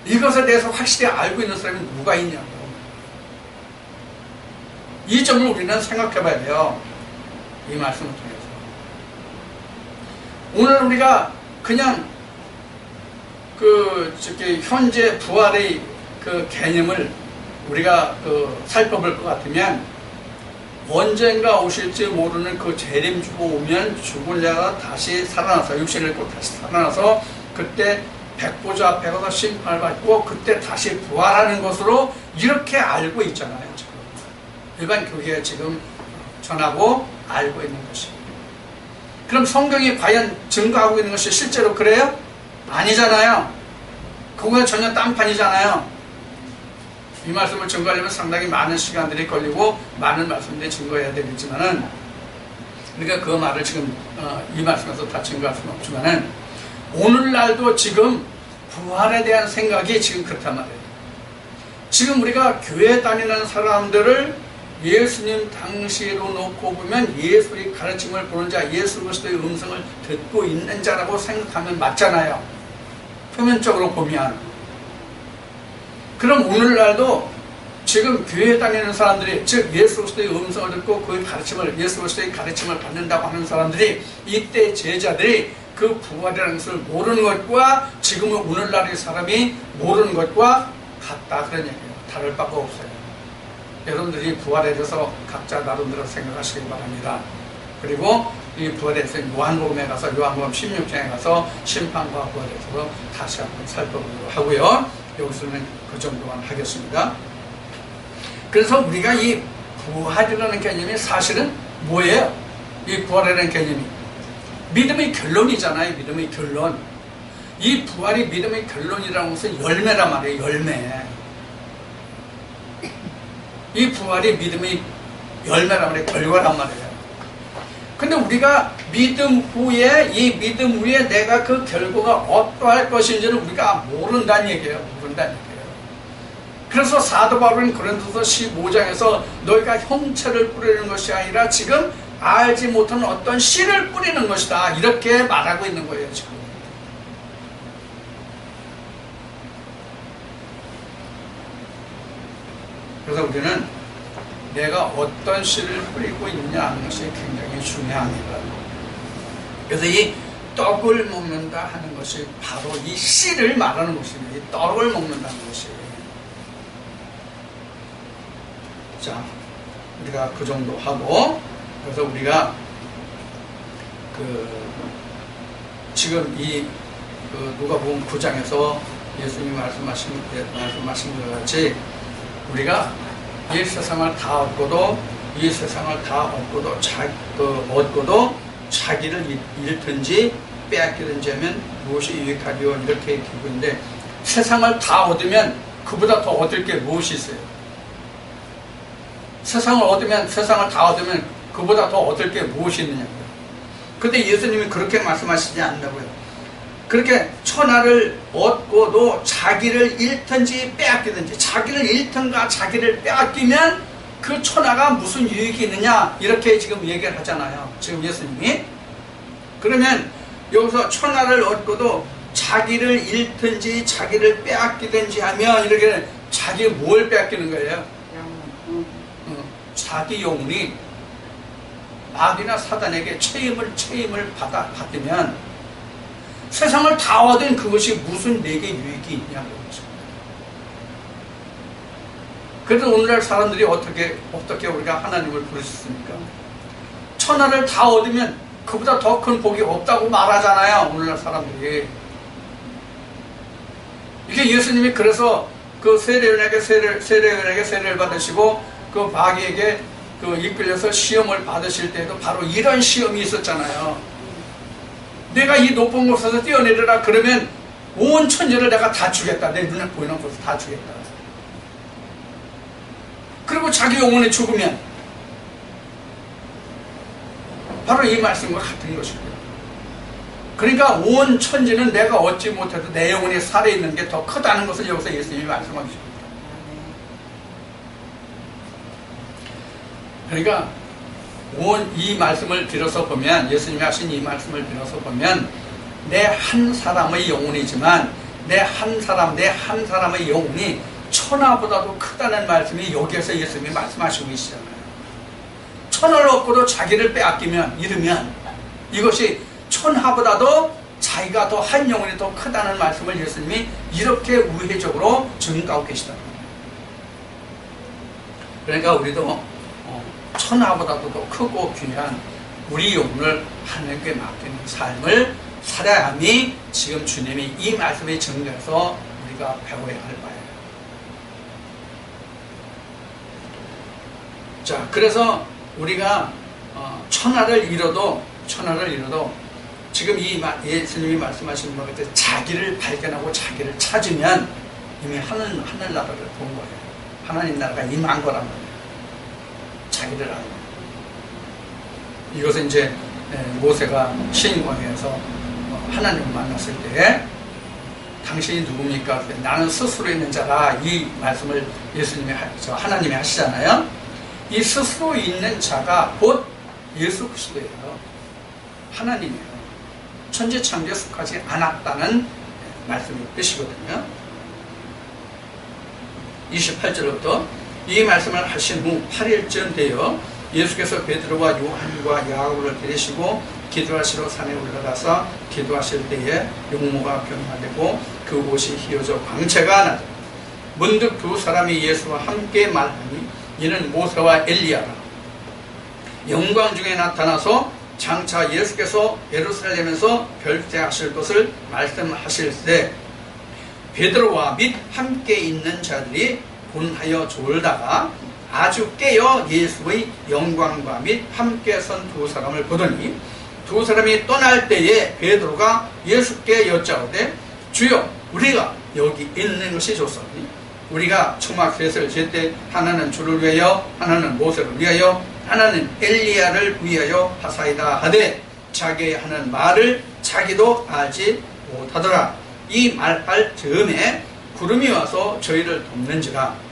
[SPEAKER 1] 이것에 대해서 확실히 알고 있는 사람이 누가 있냐고. 이 점을 우리는 생각해 봐야 돼요. 이 말씀을 통해서. 오늘 우리가 그냥 현재 부활의 그 개념을 우리가 살펴볼 것 같으면, 언젠가 오실지 모르는 그 재림주가 오면 죽은 자가 다시 살아나서, 육신을 입고 다시 살아나서 그때 백보좌 앞에 가서 심판을 받고 그때 다시 부활하는 것으로 이렇게 알고 있잖아요. 지금 일반 교회에 지금 전하고 알고 있는 것이. 그럼 성경이 과연 증거하고 있는 것이 실제로 그래요? 아니잖아요. 그거는 전혀 딴판이잖아요. 이 말씀을 증거하려면 상당히 많은 시간들이 걸리고 많은 말씀들이 증거해야 되겠지만은, 그러니까 그 말을 지금 이 말씀에서 다 증거할 수는 없지만은, 오늘날도 지금 부활에 대한 생각이 지금 그렇단 말이에요. 지금 우리가 교회 다니는 사람들을 예수님 당시로 놓고 보면 예수의 가르침을 보는 자, 예수 그리스도의 음성을 듣고 있는 자라고 생각하면 맞잖아요. 표면적으로 보면. 그럼 오늘날도 지금 교회에 다니는 사람들이, 즉 예수 그리스도의 음성을 듣고 그 가르침을, 예수 그리스도의 가르침을 받는다고 하는 사람들이, 이때 제자들이 그 부활이라는 것을 모르는 것과 지금은 오늘날의 사람이 모르는 것과 같다, 그런 얘기예요. 다를 바가 없어요. 여러분들이 부활에 대해서 각자 나름대로 생각하시기 바랍니다. 그리고 이 부활에 대해서 요한복음에 가서, 요한복음 16장에 가서 심판과 부활에 대해서 다시 한번 살펴보도록 하고요. 여기서는 그 정도만 하겠습니다. 그래서 우리가 이 부활이라는 개념이 사실은 뭐예요? 이 부활이라는 개념이 믿음의 결론이잖아요. 믿음의 결론. 이 부활이 믿음의 결론이라는 것은 열매란 말이에요. 열매. 이 부활이 믿음의 열매란 말이에요. 결과란 말이에요. 근데 우리가 믿음 후에 내가 그 결과가 어떠할 것인지를 우리가 모른다는 얘기예요. 그래서 사도 바울은 고린도서 15장에서 너희가 형체를 뿌리는 것이 아니라 지금 알지 못하는 어떤 씨를 뿌리는 것이다, 이렇게 말하고 있는 거예요. 지금. 그래서 우리는 내가 어떤 씨를 뿌리고 있느냐 하는 것이 굉장히 중요합니다. 그래서 이 떡을 먹는다 하는 것이 바로 이 씨를 말하는 것입니다. 이 떡을 먹는다는 것이. 자, 우리가 그 정도 하고, 그래서 우리가 지금 이 누가복음 9장에서 예수님이 말씀하신 것 같이, 우리가 이 세상을 다 얻고도 자기를 잃든지 빼앗기든지 하면 무엇이 유익하리요, 이렇게 되고 있는데, 세상을 다 얻으면 그보다 더 얻을 게 무엇이 있어요? 세상을 다 얻으면 그보다 더 얻을 게 무엇이 있느냐고요. 근데 예수님이 그렇게 말씀하시지 않는다고요. 그렇게 천하를 얻고도 자기를 잃든지 빼앗기든지, 자기를 잃든가 자기를 빼앗기면 그 천하가 무슨 유익이 있느냐, 이렇게 지금 얘기를 하잖아요. 지금 예수님이. 그러면 여기서 천하를 얻고도 자기를 잃든지 자기를 빼앗기든지 하면, 이렇게 자기 뭘 빼앗기는 거예요? 자기 영혼이 마귀나 사단에게 체임을 받으면, 세상을 다 얻은 그것이 무슨 내게 유익이 있냐고. 그래서 오늘날 사람들이 어떻게 우리가 하나님을 부를 수 있습니까? 천하를 다 얻으면 그보다 더 큰 복이 없다고 말하잖아요, 오늘날 사람들이. 이게 예수님이 그래서 그 세례요한에게 세례를 받으시고 그 마귀에게 그 이끌려서 시험을 받으실 때도 바로 이런 시험이 있었잖아요. 내가 이 높은 곳에서 뛰어내리라 그러면 온 천지를 내가 다 주겠다. 내 눈에 보이는 곳을 다 주겠다. 그리고 자기 영혼이 죽으면 바로 이 말씀과 같은 것입니다. 그러니까 온 천지는 내가 얻지 못해도 내 영혼이 살아있는 게 더 크다는 것을 여기서 예수님이 말씀하고 있습니다. 그러니까 온 이 말씀을 빌어서 보면, 예수님이 하신 이 말씀을 빌어서 보면 내 한 사람의 영혼이지만 내 한 사람의 영혼이 천하보다도 크다는 말씀이 여기에서 예수님이 말씀하시고 계시잖아요. 천하를 얻고도 자기를 빼앗기면 잃으면 이것이 천하보다도 자기가 더 한 영혼이 더 크다는 말씀을 예수님이 이렇게 우회적으로 증가하고 계시다는 거예요. 그러니까 우리도 천하보다도 더 크고 귀한 우리 영혼을 하나님께 맡기는 삶을 살아야만이 지금 주님이 이 말씀에 증거해서 우리가 배워야 할 바예요. 자, 그래서 우리가 천하를 잃어도 지금 이 예수님이 말씀하시는 것 같아요. 자기를 발견하고 자기를 찾으면 이미 하늘나라를 본 거예요. 하나님 나라가 임한 거란 말이에요. 자기를 아는 거예요. 이것은 이제 모세가 시인광야에서 하나님을 만났을 때 당신이 누굽니까? 나는 스스로 있는 자라, 이 말씀을 하나님이 하시잖아요. 이 스스로 있는 자가 곧 예수 그리스도예요. 하나님이에요. 천지 창조에 속하지 않았다는 말씀이 뜻이거든요. 28절부터 이 말씀을 하신 후 8일쯤 되어 예수께서 베드로와 요한과 야고보를 데리시고 기도하시러 산에 올라가서 기도하실 때에 용모가 변화되고 그곳이 휘어져 광채가 나더라. 문득 두 사람이 예수와 함께 말하니 이는 모세와 엘리야라. 영광 중에 나타나서 장차 예수께서 예루살렘에서 별세하실 것을 말씀하실 때 베드로와 및 함께 있는 자들이 본하여 졸다가 아주 깨어 예수의 영광과 및 함께 선 두 사람을 보더니 두 사람이 떠날 때에 베드로가 예수께 여짜오되 주여, 우리가 여기 있는 것이 좋사오니 우리가 초막 셋을 잴 때 하나는 주를 위하여 하나는 모세를 위하여 하나는 엘리야를 위하여 하사이다 하되 자기 하는 말을 자기도 알지 못하더라. 이 말할 즈음에 구름이 와서 저희를 돕는지라.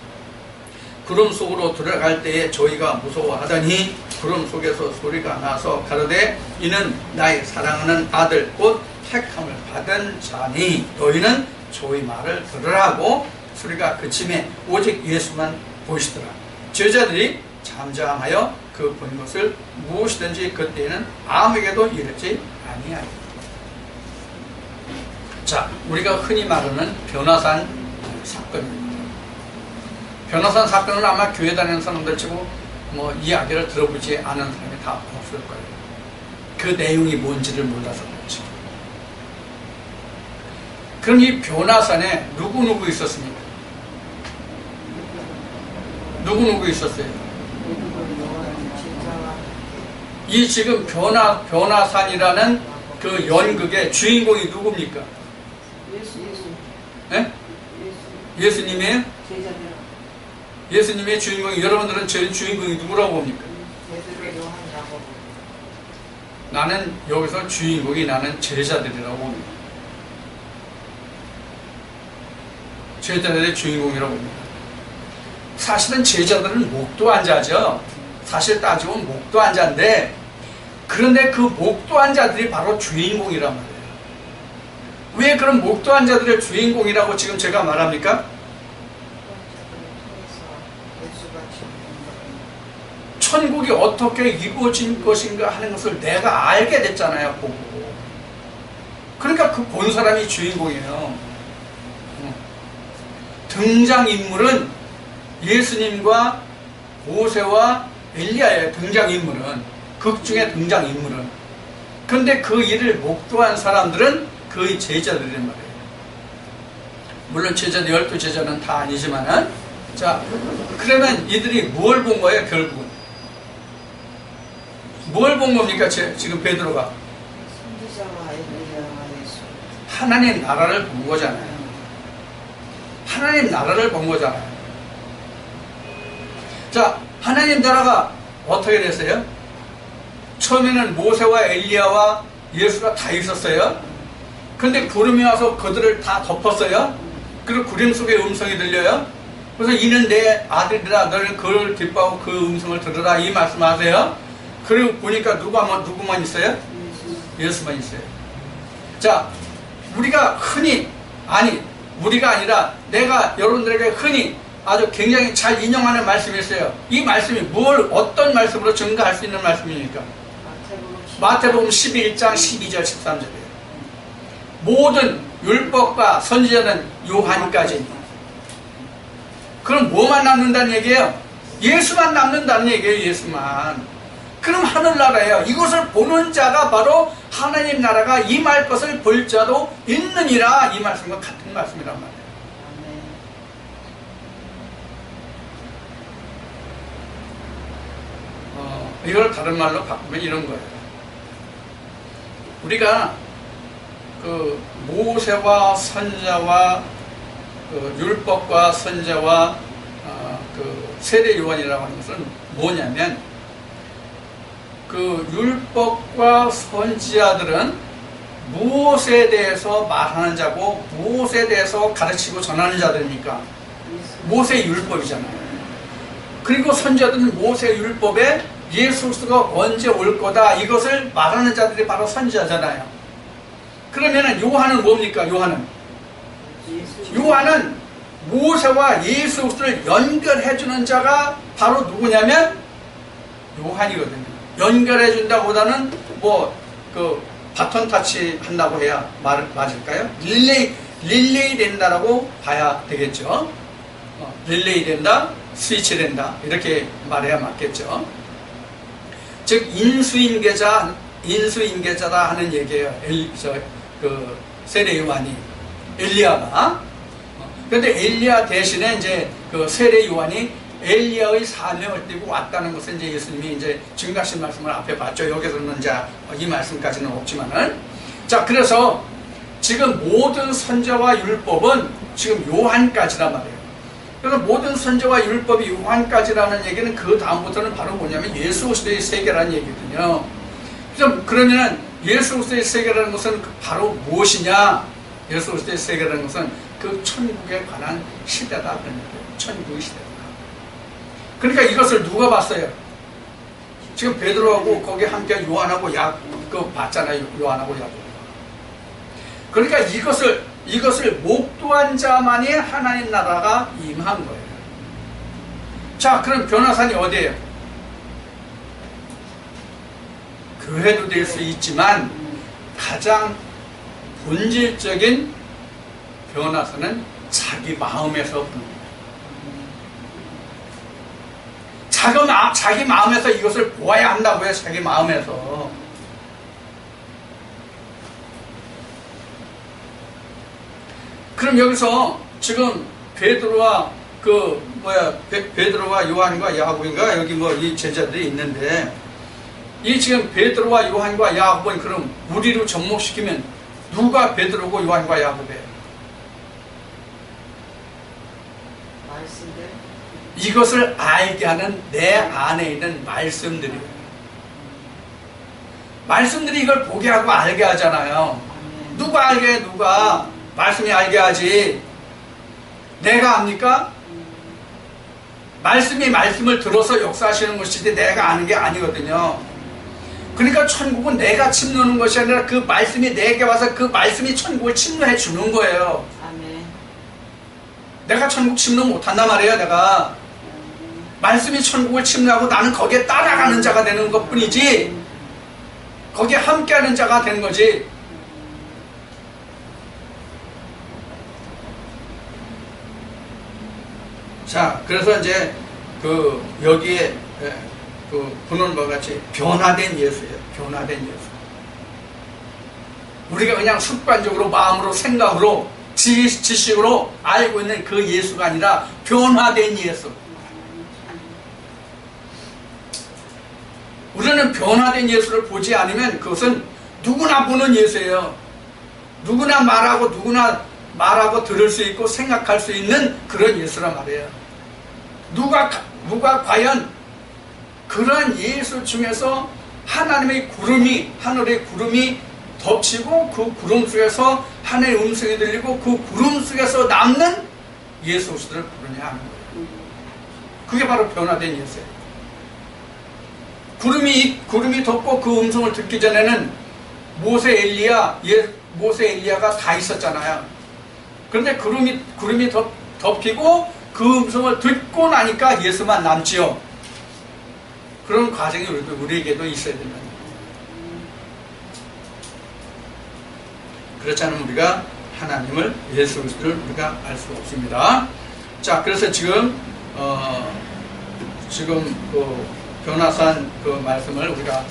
[SPEAKER 1] 구름 속으로 들어갈 때에 저희가 무서워하더니 구름 속에서 소리가 나서 가로되 이는 나의 사랑하는 아들 곧 택함을 받은 자니 너희는 저희 말을 들으라고 소리가 그침에 오직 예수만 보이시더라. 제자들이 잠잠하여 그 본 것을 무엇이든지 그때에는 아무에게도 이르지 아니하리라. 자, 우리가 흔히 말하는 변화산 사건입니다. 변화산 사건은 아마 교회 다니는 사람들 치고 이야기를 들어보지 않은 사람이 다 없을 거예요. 그 내용이 뭔지를 몰라서 그렇지. 그럼 이 변화산에 누구 있었습니까? 누구 있었어요? 이 지금 변화산이라는 그 연극의 주인공이 누굽니까? 예? 예수님이에요? 예수님의 주인공이, 여러분들은 제 주인공이 누구라고 봅니까? 나는 여기서 주인공이 나는 제자들이라고 봅니다. 제자들의 주인공이라고 봅니다. 사실은 제자들은 목도 안 자죠. 사실 따지면 목도 안 잔데, 그런데 그 목도 안 자들이 바로 주인공이란 말이에요. 왜 그런 목도 안 자들의 주인공이라고 지금 제가 말합니까? 천국이 어떻게 이루어진 것인가 하는 것을 내가 알게 됐잖아요, 보고. 그러니까 그 본 사람이 주인공이에요. 등장인물은 예수님과 모세와 엘리야의 등장인물은, 극 중에 등장인물은. 그런데 그 일을 목도한 사람들은 그의 제자들이란 말이에요. 물론 제자들, 12제자는 다 아니지만은, 자, 그러면 이들이 뭘 본 거예요, 결국은? 뭘 본 겁니까, 지금 베드로가?
[SPEAKER 2] 선지자와 엘리야와 예수.
[SPEAKER 1] 하나님 나라를 본 거잖아요. 하나님 나라를 본 거잖아요. 자, 하나님 나라가 어떻게 됐어요? 처음에는 모세와 엘리야와 예수가 다 있었어요. 그런데 구름이 와서 그들을 다 덮었어요. 그리고 구름 속에 음성이 들려요. 그래서 이는 내 아들이라, 너는 그를 기뻐하고 그 음성을 들으라, 이 말씀하세요. 그리고 보니까 누구만 있어요? 예수만 있어요. 자, 우리가 흔히, 아니, 우리가 아니라 내가 여러분들에게 흔히 아주 굉장히 잘 인용하는 말씀이 있어요. 이 말씀이 어떤 말씀으로 증거할 수 있는 말씀입니까? 마태복음 11장 12절 13절이에요. 모든 율법과 선지자는 요한까지. 그럼 뭐만 남는다는 얘기예요? 예수만 남는다는 얘기예요. 예수만. 그럼 하늘나라예요. 이것을 보는 자가 바로 하나님 나라가 임할 것을 볼 자도 있느니라, 이 말씀과 같은 말씀이란 말이에요. 이걸 다른 말로 바꾸면 이런 거예요. 우리가 그 모세와 선자와 그 율법과 선자와 그 세례 요한이라고 하는 것은 뭐냐면, 그 율법과 선지자들은 무엇에 대해서 말하는 자고 무엇에 대해서 가르치고 전하는 자들입니까? 모세 율법이잖아요. 그리고 선지자들은 모세 율법에 예수 그리스도가 언제 올 거다, 이것을 말하는 자들이 바로 선지자잖아요. 그러면은 요한은 뭡니까? 요한은 모세와 예수 그리스도를 연결해주는 자가 바로 누구냐면 요한이거든요. 연결해준다보다는 바톤 타치 한다고 해야 맞을까요? 릴레이 된다라고 봐야 되겠죠. 릴레이 된다, 스위치 된다, 이렇게 말해야 맞겠죠. 즉 인수인계자다 하는 얘기예요. 세례 요한이, 엘리야가. 그런데 엘리야 대신에 이제 그 세례 요한이 엘리야의 사명을 띠고 왔다는 것은 이제 예수님이 이제 증거하신 말씀을 앞에 봤죠. 여기서는 이제 이 말씀까지는 없지만은. 자, 그래서 지금 모든 선지자와 율법은 지금 요한까지란 말이에요. 그래서 모든 선지자와 율법이 요한까지라는 얘기는 그 다음부터는 바로 뭐냐면 예수 그리스도의 세계라는 얘기거든요. 그러면 예수 그리스도의 세계라는 것은 바로 무엇이냐? 예수 그리스도의 세계라는 것은 그 천국에 관한 시대다, 그런 얘기예요. 천국의 시대다. 그러니까 이것을 누가 봤어요? 지금 베드로하고 거기 함께 요한하고 봤잖아요. 요한하고 야곱. 그러니까 이것을 목도한 자만이 하나님 나라가 임한 거예요. 자, 그럼 변화산이 어디예요? 교회도 될 수 있지만 가장 본질적인 변화산은 자기 마음에서 부는 거예요. 자기 마음에서 이것을 보아야 한다고요. 자기 마음에서. 그럼 여기서 지금 베드로와 베드로와 요한과 야고보인가, 여기 이 제자들이 있는데, 이 지금 베드로와 요한과 야고보는 그럼 우리로 접목시키면 누가 베드로고 요한과 야고보예요? 이것을 알게 하는 내 안에 있는 말씀들이에요. 말씀들이 이걸 보게 하고 알게 하잖아요. 누가 알게 해? 누가? 말씀이 알게 하지. 내가 압니까? 말씀이 말씀을 들어서 역사하시는 것이지 내가 아는 게 아니거든요. 그러니까 천국은 내가 침노하는 것이 아니라 그 말씀이 내게 와서 그 말씀이 천국을 침노해 주는 거예요.
[SPEAKER 2] 아멘.
[SPEAKER 1] 내가 천국 침노 못한단 말이에요. 내가 말씀이 천국을 침노하고 나는 거기에 따라가는 자가 되는 것 뿐이지, 거기에 함께하는 자가 되는 거지. 자, 그래서 이제 그 여기에 그 보는 것 같이 변화된 예수예요. 변화된 예수. 우리가 그냥 습관적으로 마음으로 생각으로 지식으로 알고 있는 그 예수가 아니라 변화된 예수. 우리는 변화된 예수를 보지 않으면 그것은 누구나 보는 예수예요. 누구나 말하고 들을 수 있고 생각할 수 있는 그런 예수란 말이에요. 누가 과연 그러한 예수 중에서 하나님의 하늘의 구름이 덮치고 그 구름 속에서 하늘의 음성이 들리고 그 구름 속에서 남는 예수 그리스도를 부르냐 하는 거예요. 그게 바로 변화된 예수예요. 구름이 덮고 그 음성을 듣기 전에는 모세 엘리야가 다 있었잖아요. 그런데 구름이 덮이고 그 음성을 듣고 나니까 예수만 남지요. 그런 과정이 우리에게도 있어야 된다. 그렇지 않으면 우리가 하나님을 예수 그리스도를 우리가 알 수 없습니다. 자, 그래서 지금 그 변화산 그 말씀을 우리가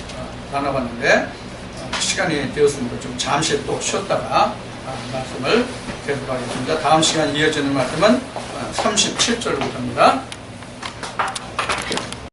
[SPEAKER 1] 나눠봤는데 시간이 되었습니다. 좀 잠시 또 쉬었다가 말씀을 계속하겠습니다. 다음 시간 이어지는 말씀은 37절부터입니다.